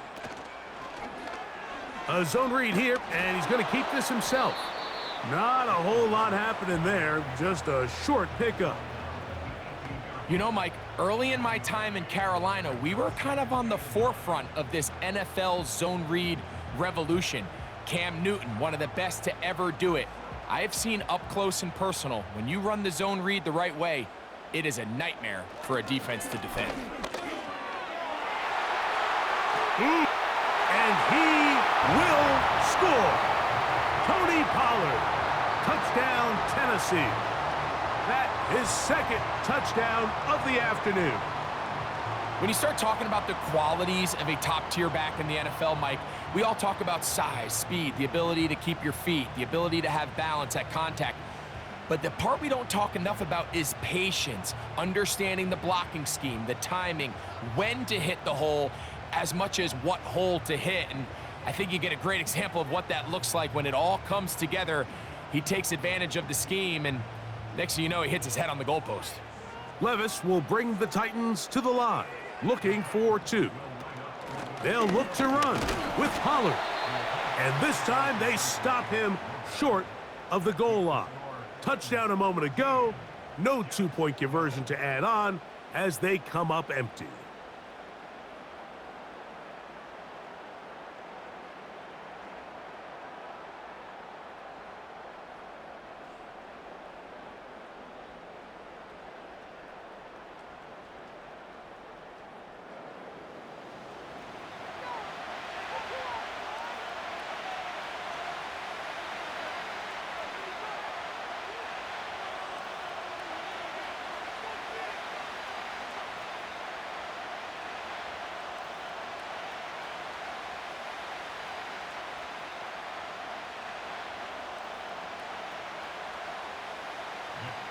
[SPEAKER 1] A zone read here, and he's going to keep this himself. Not a whole lot happening there, just a short pickup.
[SPEAKER 2] You know, Mike, early in my time in Carolina, we were kind of on the forefront of this NFL zone read revolution. Cam Newton, one of the best to ever do it. I have seen up close and personal, when you run the zone read the right way, it is a nightmare for a defense to defend.
[SPEAKER 1] And he will score. Tony Pollard, touchdown Tennessee. That is 2nd touchdown of the afternoon.
[SPEAKER 2] When you start talking about the qualities of a top-tier back in the NFL, Mike, we all talk about size, speed, the ability to keep your feet, the ability to have balance at contact. But the part we don't talk enough about is patience, understanding the blocking scheme, the timing, when to hit the hole, as much as what hole to hit. And I think you get a great example of what that looks like when it all comes together. He takes advantage of the scheme, and next thing you know, he hits his head on the goalpost.
[SPEAKER 1] Levis will bring the Titans to the line, looking for 2. They'll look to run with Pollard. And this time they stop him short of the goal line. Touchdown a moment ago. No 2-point conversion to add on as they come up empty.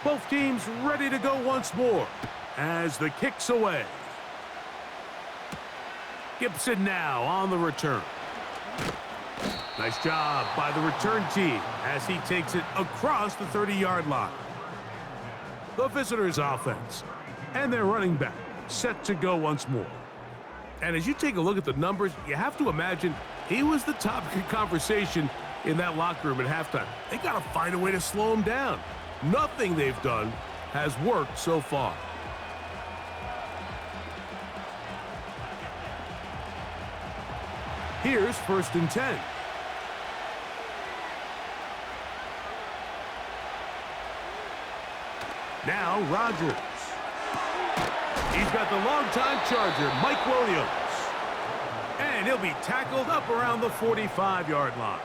[SPEAKER 1] Both teams ready to go once more as the kick's away. Gibson now on the return. Nice job by the return team as he takes it across the 30-yard line. The visitors' offense and their running back set to go once more. And as you take a look at the numbers, you have to imagine he was the topic of conversation in that locker room at halftime. They got to find a way to slow him down. Nothing they've done has worked so far. Here's 1st and 10. Now Rodgers. He's got the longtime Charger, Mike Williams. And he'll be tackled up around the 45-yard line.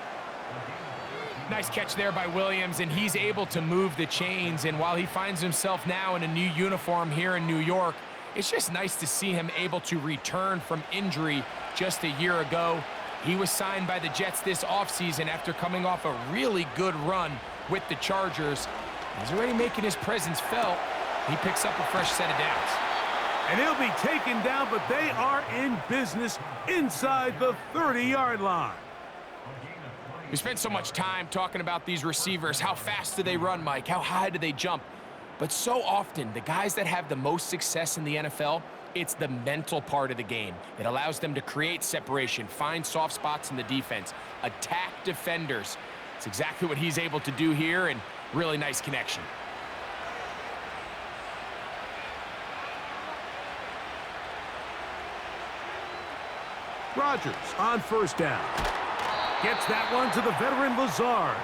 [SPEAKER 2] Nice catch there by Williams, and he's able to move the chains. And while he finds himself now in a new uniform here in New York, it's just nice to see him able to return from injury just a year ago. He was signed by the Jets this offseason after coming off a really good run with the Chargers. He's already making his presence felt. He picks up a fresh set of downs.
[SPEAKER 1] And he'll be taken down, but they are in business inside the 30-yard line.
[SPEAKER 2] We spent so much time talking about these receivers. How fast do they run, Mike? How high do they jump? But so often, the guys that have the most success in the NFL, it's the mental part of the game. It allows them to create separation, find soft spots in the defense, attack defenders. It's exactly what he's able to do here, and really nice connection.
[SPEAKER 1] Rodgers on 1st down. Gets that one to the veteran Lazard.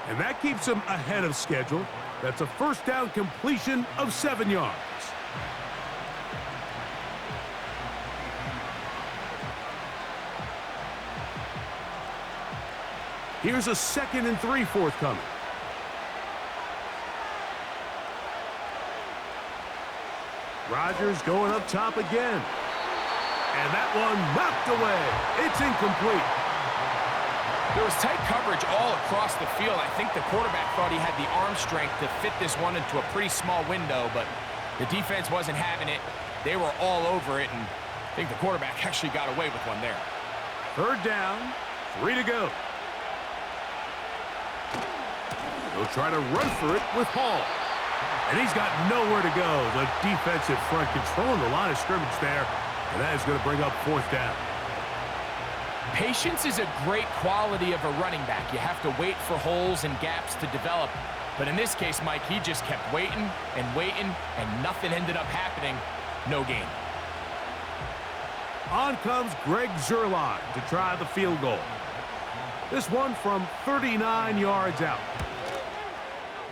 [SPEAKER 1] And that keeps him ahead of schedule. That's a 1st down completion of 7 yards. Here's a 2nd and 3 forthcoming. Rodgers going up top again. And that one knocked away. It's incomplete.
[SPEAKER 2] There was tight coverage all across the field. I think the quarterback thought he had the arm strength to fit this one into a pretty small window, but the defense wasn't having it. They were all over it, and I think the quarterback actually got away with one there.
[SPEAKER 1] 3rd down, 3 to go. They'll try to run for it with Hall. And he's got nowhere to go. The defensive front controlling the line of scrimmage there, and that is going to bring up 4th down.
[SPEAKER 2] Patience is a great quality of a running back. You have to wait for holes and gaps to develop. But in this case, Mike, he just kept waiting and waiting, and nothing ended up happening. No gain.
[SPEAKER 1] On comes Greg Zuerlein to try the field goal. This one from 39 yards out.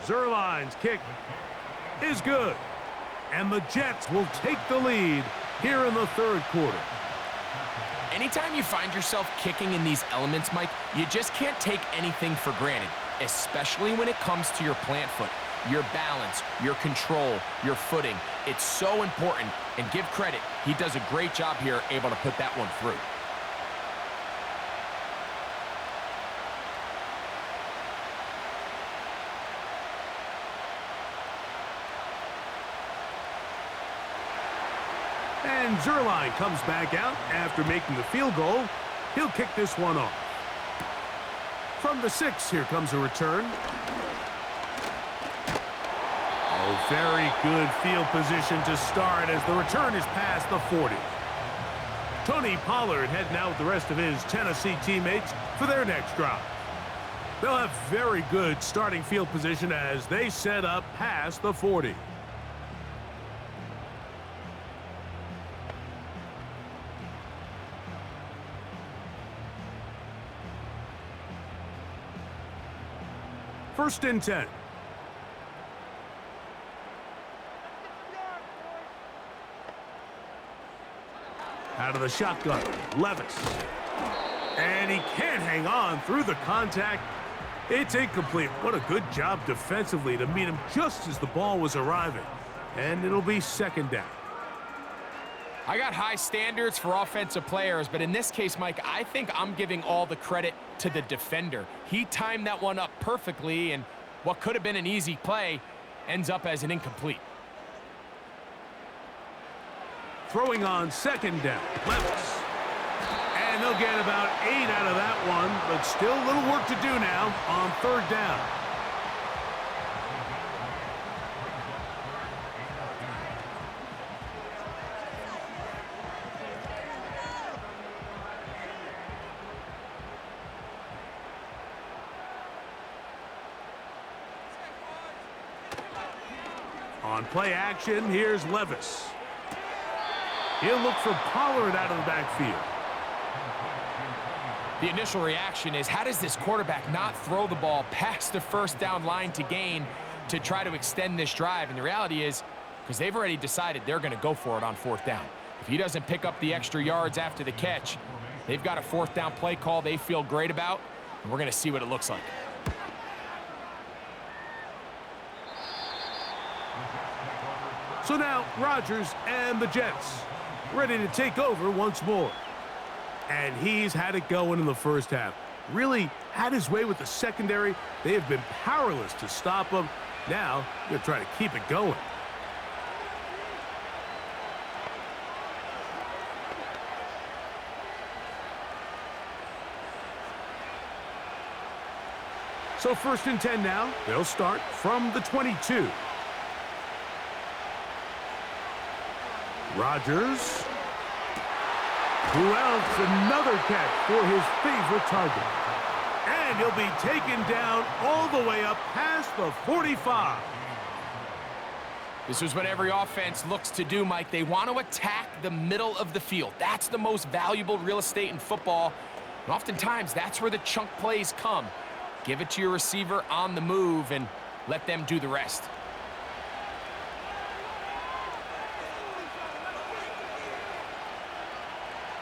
[SPEAKER 1] Zuerlein's kick is good. And the Jets will take the lead here in the 3rd quarter.
[SPEAKER 2] Anytime you find yourself kicking in these elements, Mike, you just can't take anything for granted, especially when it comes to your plant foot. your balance, your control, your footing. It's so important, and give credit. He does a great job here, able to put that one through.
[SPEAKER 1] And Zerline comes back out after making the field goal. He'll kick this one off. From the 6, here comes a return. Oh, very good field position to start as the return is past the 40. Tony Pollard heading out with the rest of his Tennessee teammates for their next drive. They'll have very good starting field position as they set up past the 40. First and 10. Out of the shotgun, Levis. And he can't hang on through the contact. It's incomplete. What a good job defensively to meet him just as the ball was arriving. And it'll be second down.
[SPEAKER 2] I got high standards for offensive players, but in this case, Mike, I think I'm giving all the credit to the defender. He timed that one up perfectly, and what could have been an easy play ends up as an incomplete.
[SPEAKER 1] Throwing on second down, Levis. And they'll get about 8 out of that one, but still a little work to do now on third down. On play action, here's Levis. He'll look for Pollard out of the backfield.
[SPEAKER 2] The initial reaction is, how does this quarterback not throw the ball past the first down line to gain to try to extend this drive? And the reality is, because they've already decided they're going to go for it on fourth down. If he doesn't pick up the extra yards after the catch, they've got a fourth down play call they feel great about, and we're going to see what it looks like.
[SPEAKER 1] So now Rodgers and the Jets ready to take over once more. And he's had it going in the first half. Really had his way with the secondary. They have been powerless to stop him. Now they're trying to keep it going. So first and 10 now. They'll start from the 22. Rodgers. Who else? Another catch for his favorite target. And he'll be taken down all the way up past the 45.
[SPEAKER 2] This is what every offense looks to do, Mike. They want to attack the middle of the field. That's the most valuable real estate in football. And oftentimes, that's where the chunk plays come. Give it to your receiver on the move and let them do the rest.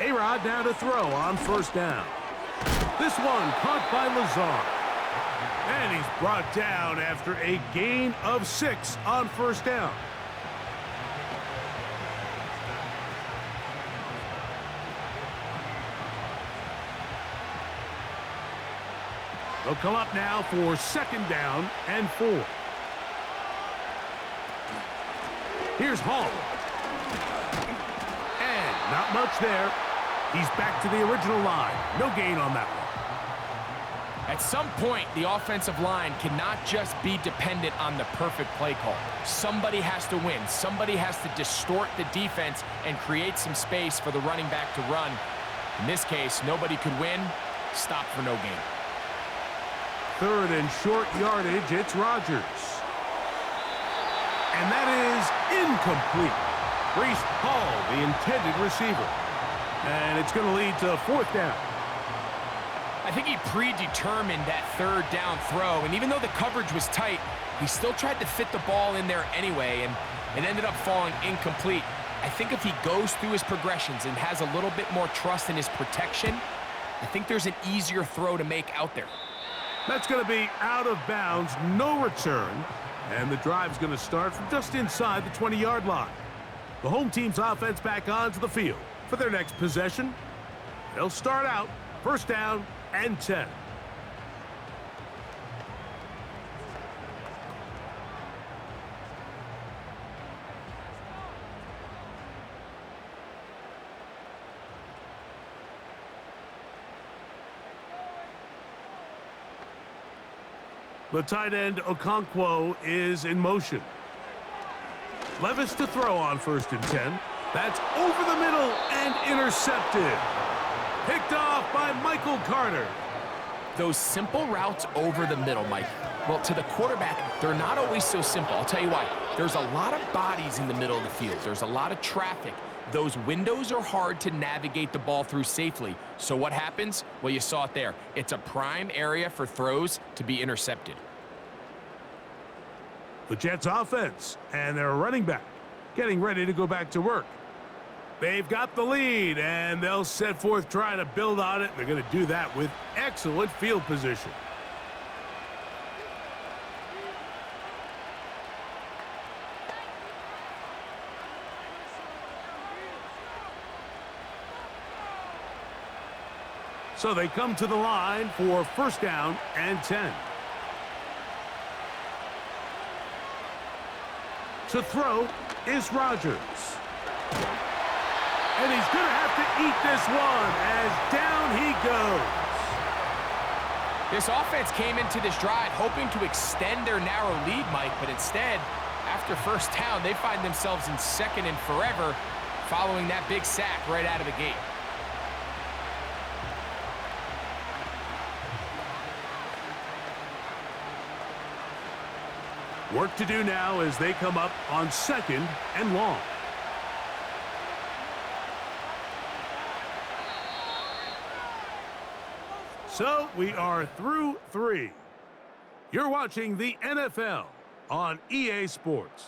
[SPEAKER 1] A-Rod now to throw on first down. This one caught by Lazard. And he's brought down after a gain of 6 on first down. They'll come up now for second down and 4. Here's Hall. And not much there. He's back to the original line. No gain on that one.
[SPEAKER 2] At some point, the offensive line cannot just be dependent on the perfect play call. Somebody has to win. Somebody has to distort the defense and create some space for the running back to run. In this case, nobody could win. Stop for no gain.
[SPEAKER 1] Third and short yardage, it's Rodgers. And that is incomplete. Breece Hall, the intended receiver. And it's going to lead to fourth down.
[SPEAKER 2] I think he predetermined that third down throw, and even though the coverage was tight, he still tried to fit the ball in there anyway, and it ended up falling incomplete. I think if he goes through his progressions and has a little bit more trust in his protection, I think there's an easier throw to make out there.
[SPEAKER 1] That's going to be out of bounds, no return. And the drive's going to start from just inside the 20-yard line. The home team's offense back onto the field for their next possession. They'll start out first down and 10. The tight end, Okonkwo, is in motion. Levis to throw on first and 10. That's over the middle and intercepted. Picked off by Michael Carter.
[SPEAKER 2] Those simple routes over the middle, Mike. Well, to the quarterback, they're not always so simple. I'll tell you why. There's a lot of bodies in the middle of the field. There's a lot of traffic. Those windows are hard to navigate the ball through safely. So what happens? Well, you saw it there. It's a prime area for throws to be intercepted.
[SPEAKER 1] The Jets offense and their running back getting ready to go back to work. They've got the lead, and they'll set forth trying to build on it. They're going to do that with excellent field position. So they come to the line for first down and 10. To throw is Rodgers. And he's going to have to eat this one as down he goes.
[SPEAKER 2] This offense came into this drive hoping to extend their narrow lead, Mike, but instead, after first down, they find themselves in second and forever following that big sack right out of the gate.
[SPEAKER 1] Work to do now as they come up on second and long. So we are through 3. You're watching the NFL on EA Sports.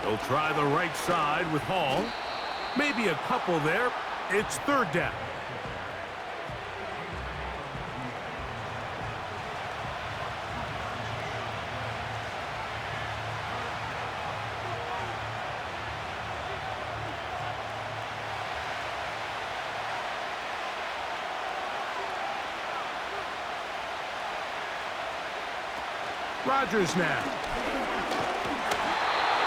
[SPEAKER 1] They'll try the right side with Hall. Maybe a couple there. It's third down. Rodgers now.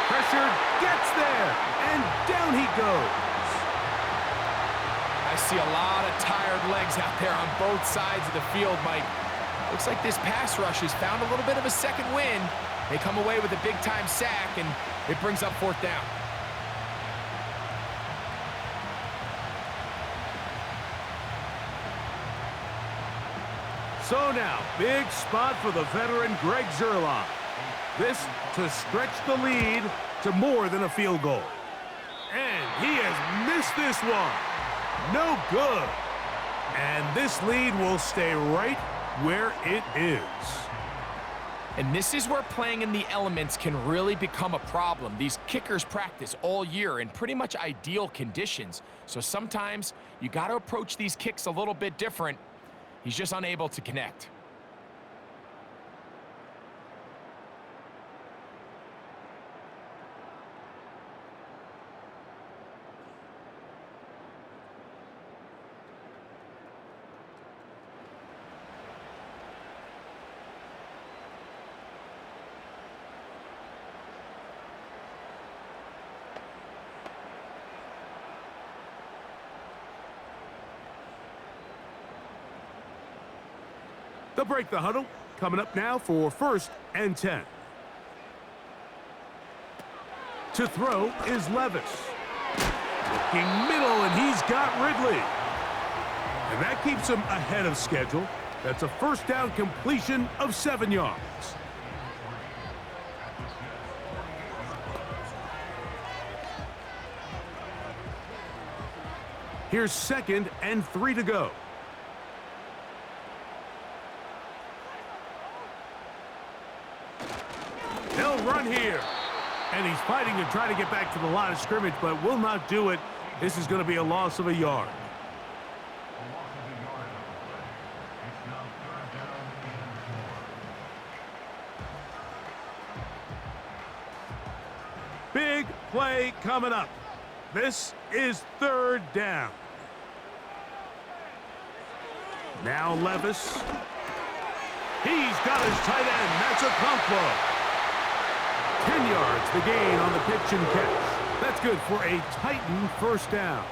[SPEAKER 1] Pressure gets there, and down he goes.
[SPEAKER 2] I see a lot of tired legs out there on both sides of the field, Mike. Looks like this pass rush has found a little bit of a second wind. They come away with a big-time sack, and it brings up fourth down.
[SPEAKER 1] So now, big spot for the veteran Greg Zuerlein. This to stretch the lead to more than a field goal. And he has missed this one. No good. And this lead will stay right where it is.
[SPEAKER 2] And this is where playing in the elements can really become a problem. These kickers practice all year in pretty much ideal conditions. So sometimes you got to approach these kicks a little bit different. He's just unable to connect.
[SPEAKER 1] They'll break the huddle. Coming up now for first and 10. To throw is Levis. Looking middle, and he's got Ridley. And that keeps him ahead of schedule. That's a first down completion of 7 yards. Here's 2nd and 3 to go. They'll run here. And he's fighting to try to get back to the line of scrimmage, but will not do it. This is going to be a loss of a yard. Big play coming up. This is 3rd down. Now Levis. He's got his tight end. That's a pump ball. 10 yards the gain on the pitch and catch. That's good for a Titan 1st down.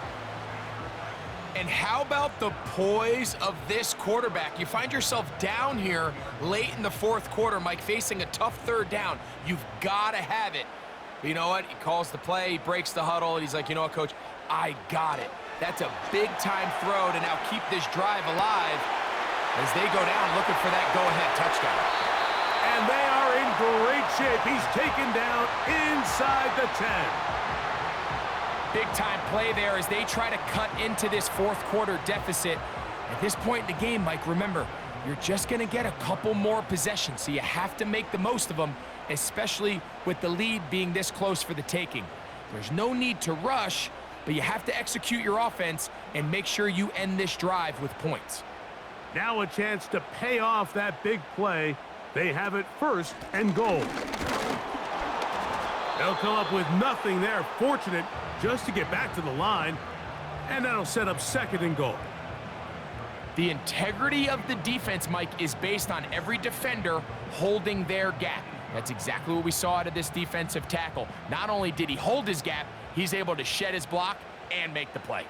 [SPEAKER 2] And how about the poise of this quarterback? You find yourself down here late in the 4th quarter, Mike, facing a tough 3rd down. You've got to have it. You know what? He calls the play, he breaks the huddle, and he's like, you know what, Coach? I got it. That's a big-time throw to now keep this drive alive as they go down looking for that go-ahead touchdown.
[SPEAKER 1] And they are in great shape. He's taken down inside the 10.
[SPEAKER 2] Big-time play there as they try to cut into this 4th quarter deficit. At this point in the game, Mike, remember, you're just going to get a couple more possessions, so you have to make the most of them, especially with the lead being this close for the taking. There's no need to rush, but you have to execute your offense and make sure you end this drive with points.
[SPEAKER 1] Now a chance to pay off that big play. They have it 1st and goal. They'll come up with nothing there. Fortunate just to get back to the line. And that'll set up 2nd and goal.
[SPEAKER 2] The integrity of the defense, Mike, is based on every defender holding their gap. That's exactly what we saw out of this defensive tackle. Not only did he hold his gap, he's able to shed his block and make the play.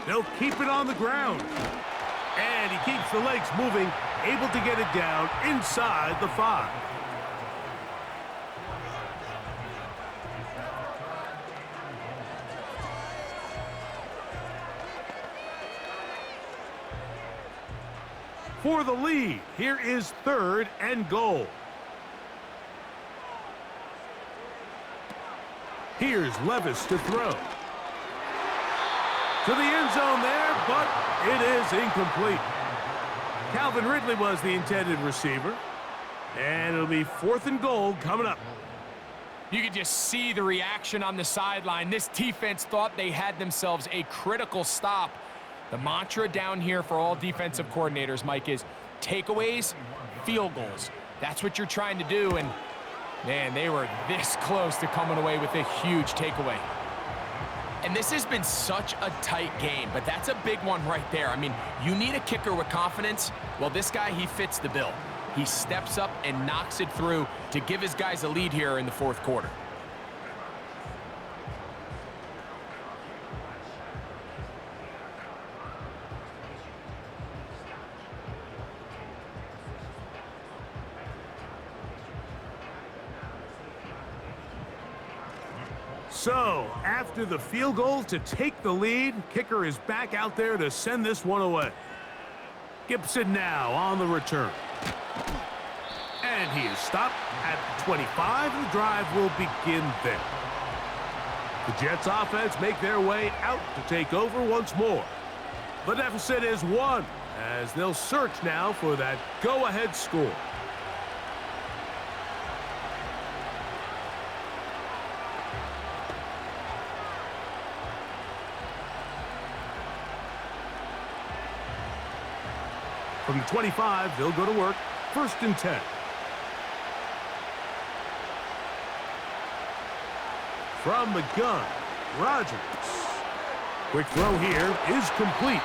[SPEAKER 1] They'll keep it on the ground. And he keeps the legs moving, able to get it down inside the 5. For the lead, here is 3rd and goal. Here's Levis to throw. To the end zone there, but it is incomplete. Calvin Ridley was the intended receiver. And it'll be 4th and goal coming up.
[SPEAKER 2] You can just see the reaction on the sideline. This defense thought they had themselves a critical stop. The mantra down here for all defensive coordinators, Mike, is takeaways, field goals. That's what you're trying to do, and, man, they were this close to coming away with a huge takeaway. And this has been such a tight game, but that's a big one right there. I mean, you need a kicker with confidence. Well, this guy, he fits the bill. He steps up and knocks it through to give his guys a lead here in the 4th quarter.
[SPEAKER 1] So, after the field goal to take the lead, kicker is back out there to send this one away. Gibson now on the return. And he is stopped at 25. The drive will begin there. The Jets offense make their way out to take over once more. The deficit is 1 as they'll search now for that go-ahead score. From the 25, they'll go to work. 1st and 10. From the gun, Rodgers. Quick throw here is complete.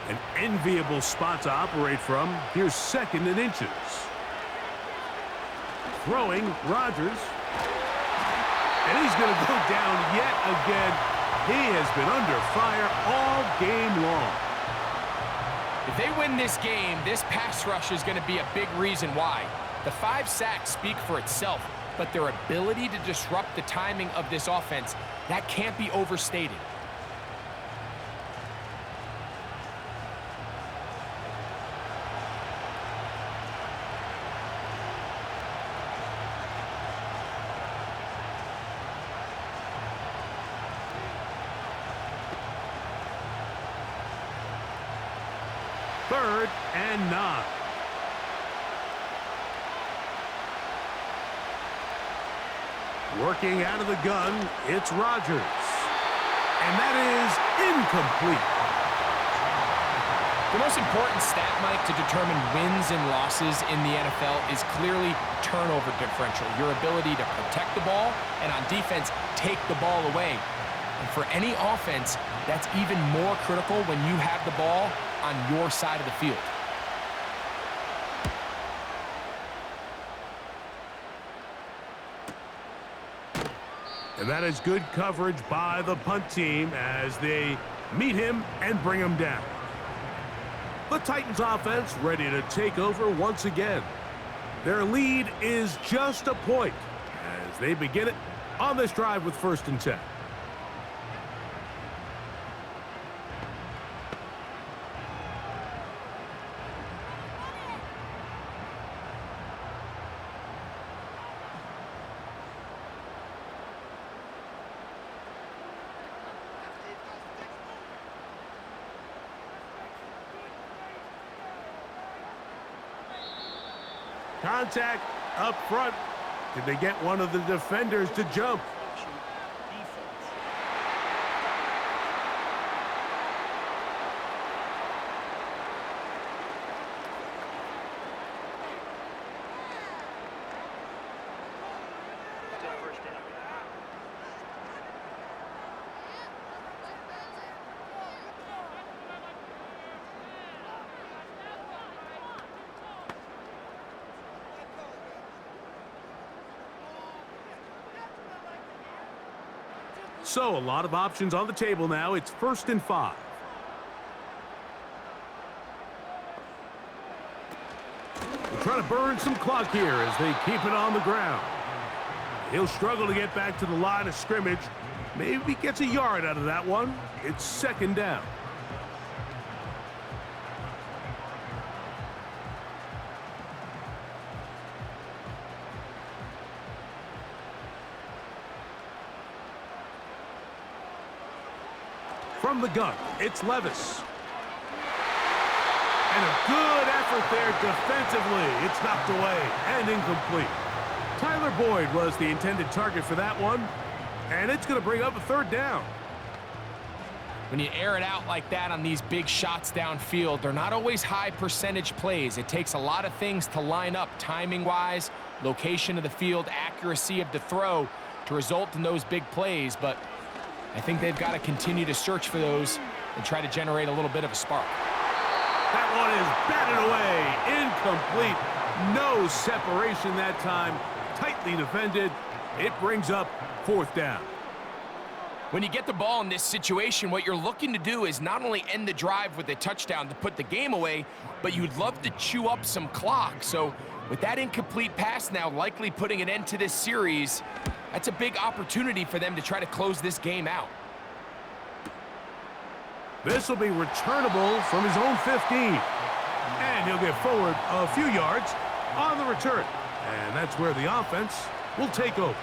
[SPEAKER 1] An enviable spot to operate from. Here's 2nd and inches. Throwing, Rodgers. And he's going to go down yet again. He has been under fire all game long.
[SPEAKER 2] If they win this game, this pass rush is going to be a big reason why. The 5 sacks speak for itself, but their ability to disrupt the timing of this offense That can't be overstated.
[SPEAKER 1] Third and 9. Working out of the gun, it's Rodgers. And that is incomplete.
[SPEAKER 2] The most important stat, Mike, to determine wins and losses in the NFL is clearly turnover differential, your ability to protect the ball and on defense, take the ball away. And for any offense, that's even more critical when you have the ball on your side of the field.
[SPEAKER 1] And that is good coverage by the punt team as they meet him and bring him down. The Titans offense ready to take over once again. Their lead is just a point as they begin it on this drive with 1st and 10. Contact up front. Did they get one of the defenders to jump? So a lot of options on the table now. It's 1st and 5. They're trying to burn some clock here as they keep it on the ground. He'll struggle to get back to the line of scrimmage. Maybe gets a yard out of that one. It's 2nd down. From the gun, it's Levis. And a good effort there defensively. It's knocked away and incomplete. Tyler Boyd was the intended target for that one. And it's going to bring up a 3rd down.
[SPEAKER 2] When you air it out like that on these big shots downfield, they're not always high percentage plays. It takes a lot of things to line up timing-wise, location of the field, accuracy of the throw to result in those big plays. But I think they've got to continue to search for those and try to generate a little bit of a spark.
[SPEAKER 1] That one is batted away. Incomplete. No separation that time. Tightly defended. It brings up 4th down.
[SPEAKER 2] When you get the ball in this situation, what you're looking to do is not only end the drive with a touchdown to put the game away, but you'd love to chew up some clock. So with that incomplete pass now likely putting an end to this series, that's a big opportunity for them to try to close this game out.
[SPEAKER 1] This will be returnable from his own 15. And he'll get forward a few yards on the return. And that's where the offense will take over.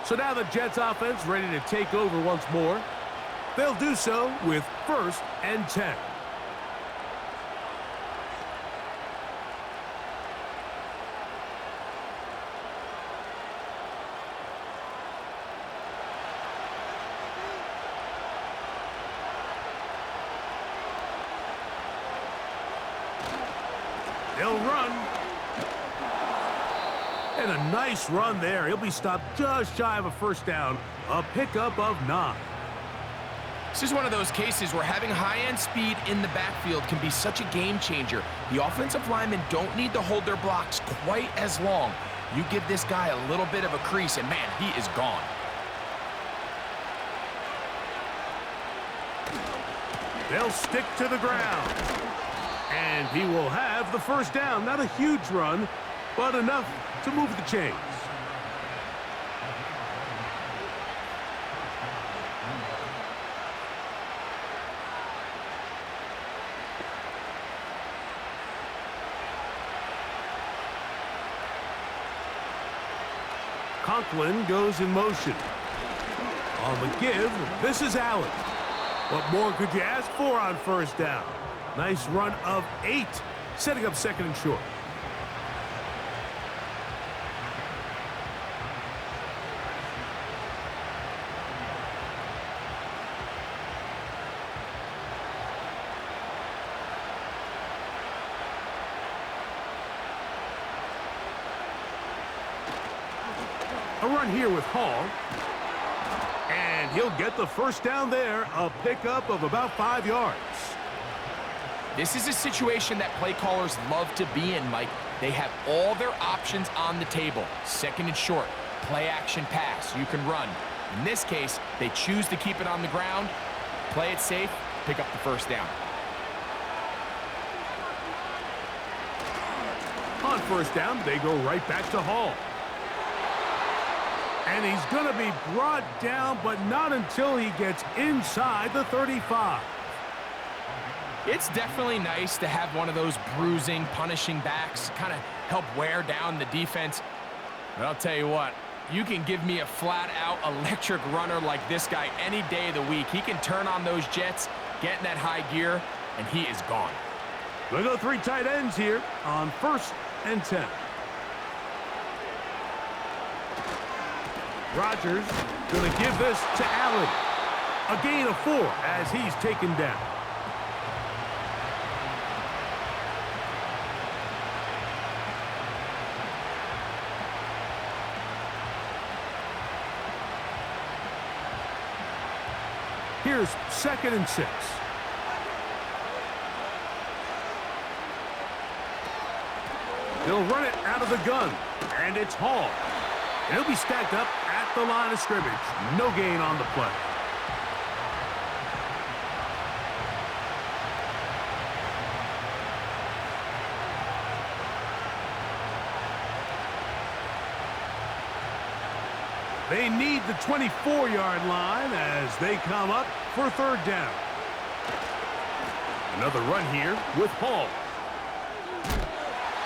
[SPEAKER 1] So now the Jets offense ready to take over once more. They'll do so with 1st and 10. They'll run. And a nice run there. He'll be stopped just shy of a 1st down. A pickup of 9.
[SPEAKER 2] This is one of those cases where having high-end speed in the backfield can be such a game changer. The offensive linemen don't need to hold their blocks quite as long. You give this guy a little bit of a crease, and man, he is gone.
[SPEAKER 1] They'll stick to the ground. And he will have the 1st down. Not a huge run, but enough to move the chains. Conklin goes in motion. On the give, this is Allen. What more could you ask for on first down? Nice run of 8, setting up second and short. A run here with Hall. And he'll get the first down there, a pickup of about 5 yards.
[SPEAKER 2] This is a situation that play callers love to be in, Mike. They have all their options on the table. Second and short, play action pass, you can run. In this case, they choose to keep it on the ground, play it safe, pick up the first down.
[SPEAKER 1] On first down, they go right back to Hall. And he's going to be brought down, but not until he gets inside the 35.
[SPEAKER 2] It's definitely nice to have one of those bruising, punishing backs, kind of help wear down the defense. But I'll tell you what, you can give me a flat-out electric runner like this guy any day of the week. He can turn on those jets, get in that high gear, and he is gone.
[SPEAKER 1] We'll go 3 tight ends here on 1st and 10. Rodgers going to give this to Allen. A gain of 4 as he's taken down. Here's 2nd and 6. They'll run it out of the gun, and it's Hall. He'll be stacked up at the line of scrimmage. No gain on the play. They need the 24-yard line as they come up for 3rd down. Another run here with Hall.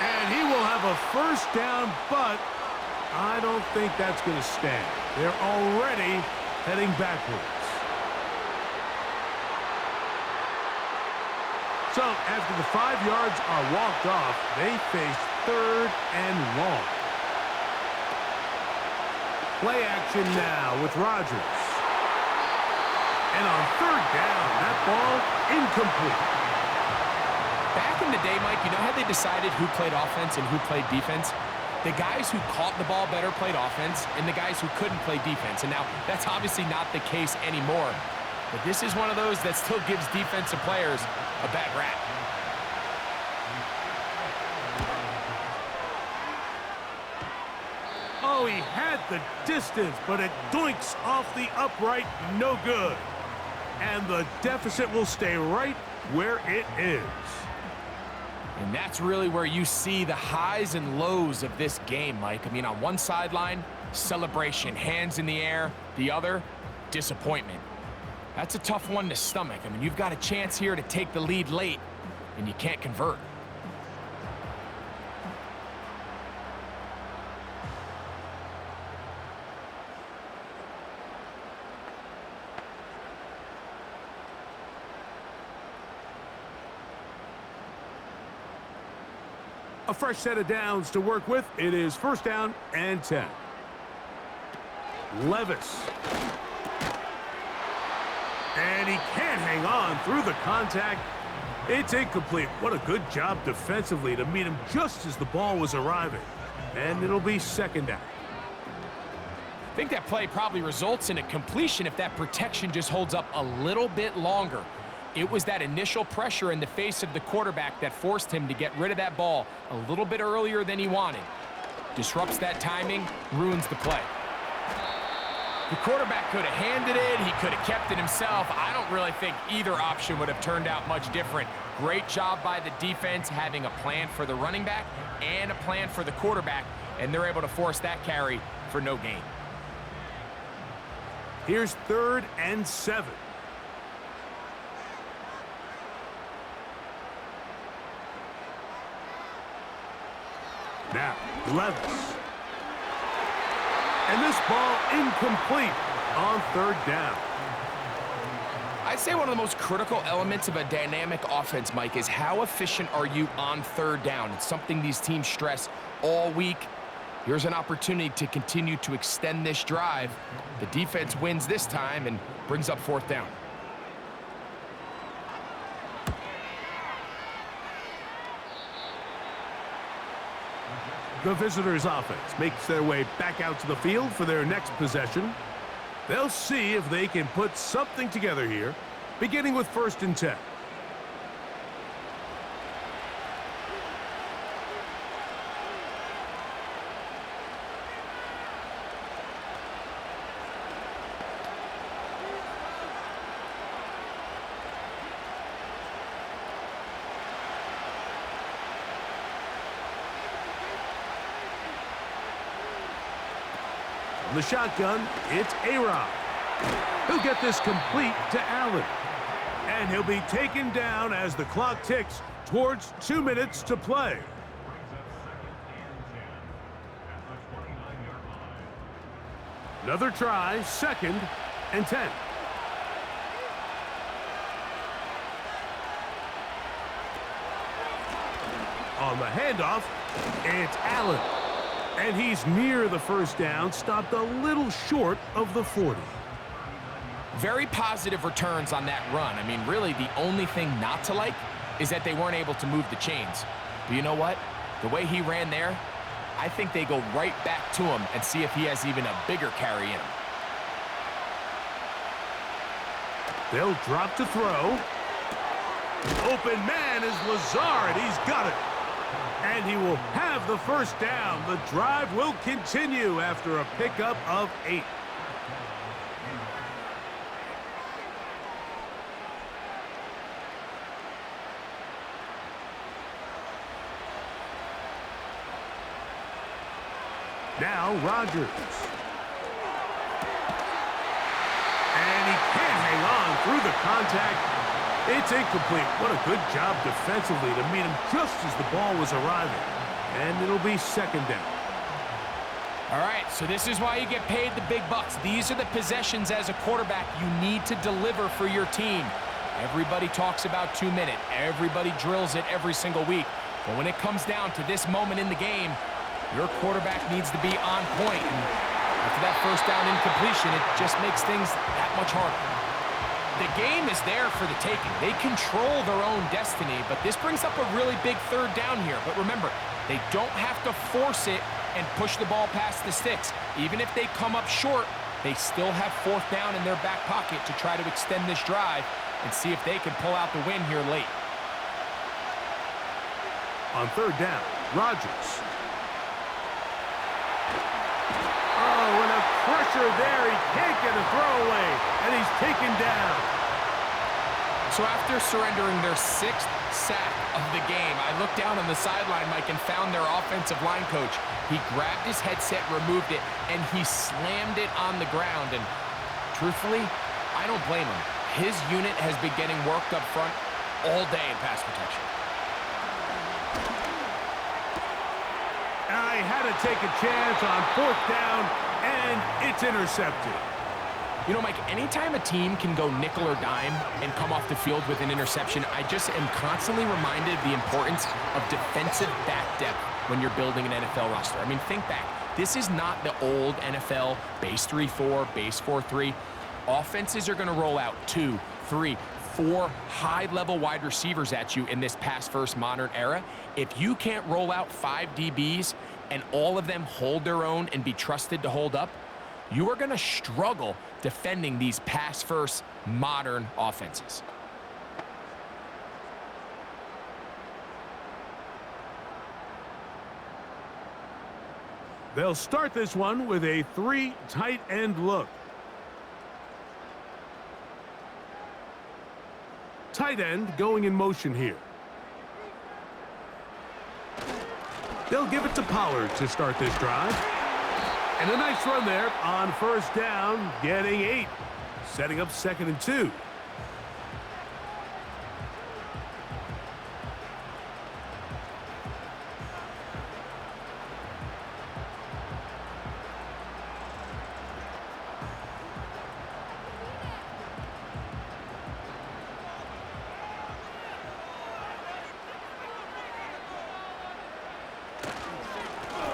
[SPEAKER 1] And he will have a first down, but I don't think that's going to stand. They're already heading backwards. So after the 5 yards are walked off, they face 3rd and long. Play action now with Rodgers. And on 3rd down, that ball incomplete.
[SPEAKER 2] Back in the day, Mike, you know how they decided who played offense and who played defense? The guys who caught the ball better played offense, and the guys who couldn't play defense. And now, that's obviously not the case anymore. But this is one of those that still gives defensive players a bad rap.
[SPEAKER 1] Oh, he had the distance, but it doinks off the upright, no good. And the deficit will stay right where it is.
[SPEAKER 2] And that's really where you see the highs and lows of this game, Mike. I mean, on one sideline, celebration, hands in the air. The other, disappointment. That's a tough one to stomach. I mean, you've got a chance here to take the lead late, and you can't convert.
[SPEAKER 1] A fresh set of downs to work with. It is 1st down and 10. Levis. And he can't hang on through the contact. It's incomplete. What a good job defensively to meet him just as the ball was arriving. And it'll be 2nd down.
[SPEAKER 2] I think that play probably results in a completion if that protection just holds up a little bit longer. It was that initial pressure in the face of the quarterback that forced him to get rid of that ball a little bit earlier than he wanted. Disrupts that timing, ruins the play. The quarterback could have handed it, he could have kept it himself. I don't really think either option would have turned out much different. Great job by the defense having a plan for the running back and a plan for the quarterback, and they're able to force that carry for no gain.
[SPEAKER 1] Here's 3rd and 7. Now, Levis. And this ball incomplete on third down.
[SPEAKER 2] I'd say one of the most critical elements of a dynamic offense, Mike, is how efficient are you on third down. It's something these teams stress all week. Here's an opportunity to continue to extend this drive. The defense wins this time and brings up fourth down.
[SPEAKER 1] The visitors' offense makes their way back out to the field for their next possession. They'll see if they can put something together here, beginning with 1st and 10. From the shotgun, it's A-Rod. He'll get this complete to Allen. And he'll be taken down as the clock ticks towards 2 minutes to play. Another try, 2nd and 10. On the handoff, it's Allen. And he's near the first down, stopped a little short of the 40.
[SPEAKER 2] Very positive returns on that run. I mean, really, the only thing not to like is that they weren't able to move the chains. But you know what? The way he ran there, I think they go right back to him and see if he has even a bigger carry in him.
[SPEAKER 1] They'll drop to throw. Open man is Lazard. He's got it. And he will have the first down. The drive will continue after a pickup of 8. Now Rodgers. And he can't hang on through the contact. It's incomplete. What a good job defensively to meet him just as the ball was arriving. And it'll be 2nd down.
[SPEAKER 2] All right, so this is why you get paid the big bucks. These are the possessions as a quarterback you need to deliver for your team. Everybody talks about 2 minutes. Everybody drills it every single week. But when it comes down to this moment in the game, your quarterback needs to be on point. And after that first down incompletion, it just makes things that much harder. The game is there for the taking. They control their own destiny, but this brings up a really big 3rd down here. But remember, they don't have to force it and push the ball past the sticks. Even if they come up short, they still have 4th down in their back pocket to try to extend this drive and see if they can pull out the win here late.
[SPEAKER 1] On 3rd down, Rodgers. Oh, and a pressure there. He can't get a throwaway, and he's taken down.
[SPEAKER 2] So after surrendering their 6th sack of the game, I looked down on the sideline, Mike, and found their offensive line coach. He grabbed his headset, removed it, and he slammed it on the ground. And truthfully, I don't blame him. His unit has been getting worked up front all day in pass protection.
[SPEAKER 1] I had to take a chance on 4th down, and it's intercepted.
[SPEAKER 2] You know, Mike, anytime a team can go nickel or dime and come off the field with an interception, I just am constantly reminded of the importance of defensive back depth when you're building an NFL roster. I mean, think back. This is not the old NFL base 3-4, base 4-3. Offenses are going to roll out 2, 3, 4 high-level wide receivers at you in this pass-first modern era. If you can't roll out 5 DBs and all of them hold their own and be trusted to hold up, you are going to struggle defending these pass-first modern offenses.
[SPEAKER 1] They'll start this one with a 3 tight end look. Tight end going in motion here. They'll give it to Power to start this drive. And a nice run there on 1st down, getting 8. Setting up 2nd and 2.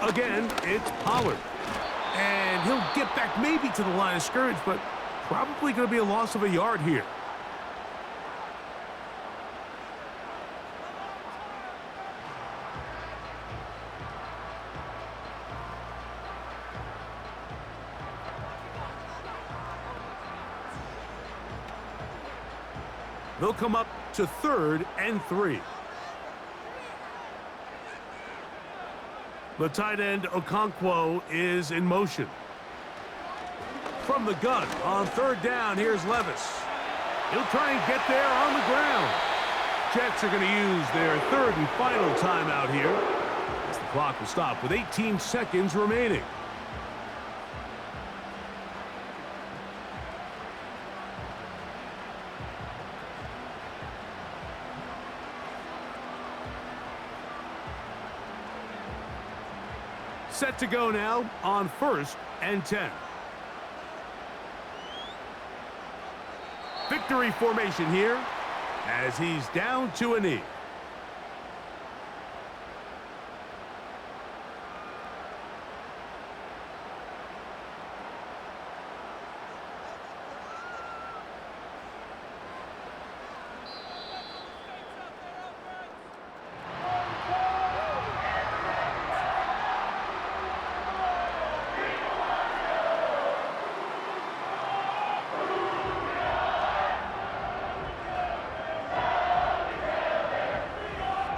[SPEAKER 1] Again, it's Pollard. And he'll get back maybe to the line of scrimmage, but probably going to be a loss of a yard here. They'll come up to 3rd and 3. The tight end, Okonkwo, is in motion. From the gun on 3rd down, here's Levis. He'll try and get there on the ground. Jets are going to use their 3rd and final timeout here, as the clock will stop with 18 seconds remaining. Set to go now on 1st and 10. Victory formation here as he's down to a knee.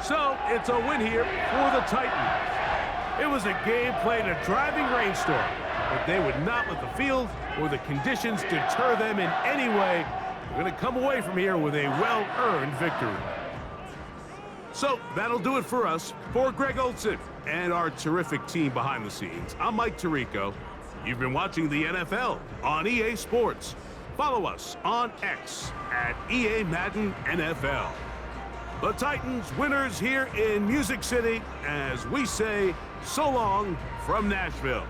[SPEAKER 1] So, it's a win here for the Titans. It was a game played in a driving rainstorm, but they would not let the field or the conditions deter them in any way. They're going to come away from here with a well-earned victory. So, that'll do it for us. For Greg Olson and our terrific team behind the scenes, I'm Mike Tirico. You've been watching the NFL on EA Sports. Follow us on X at EA Madden NFL. The Titans winners here in Music City as we say so long from Nashville.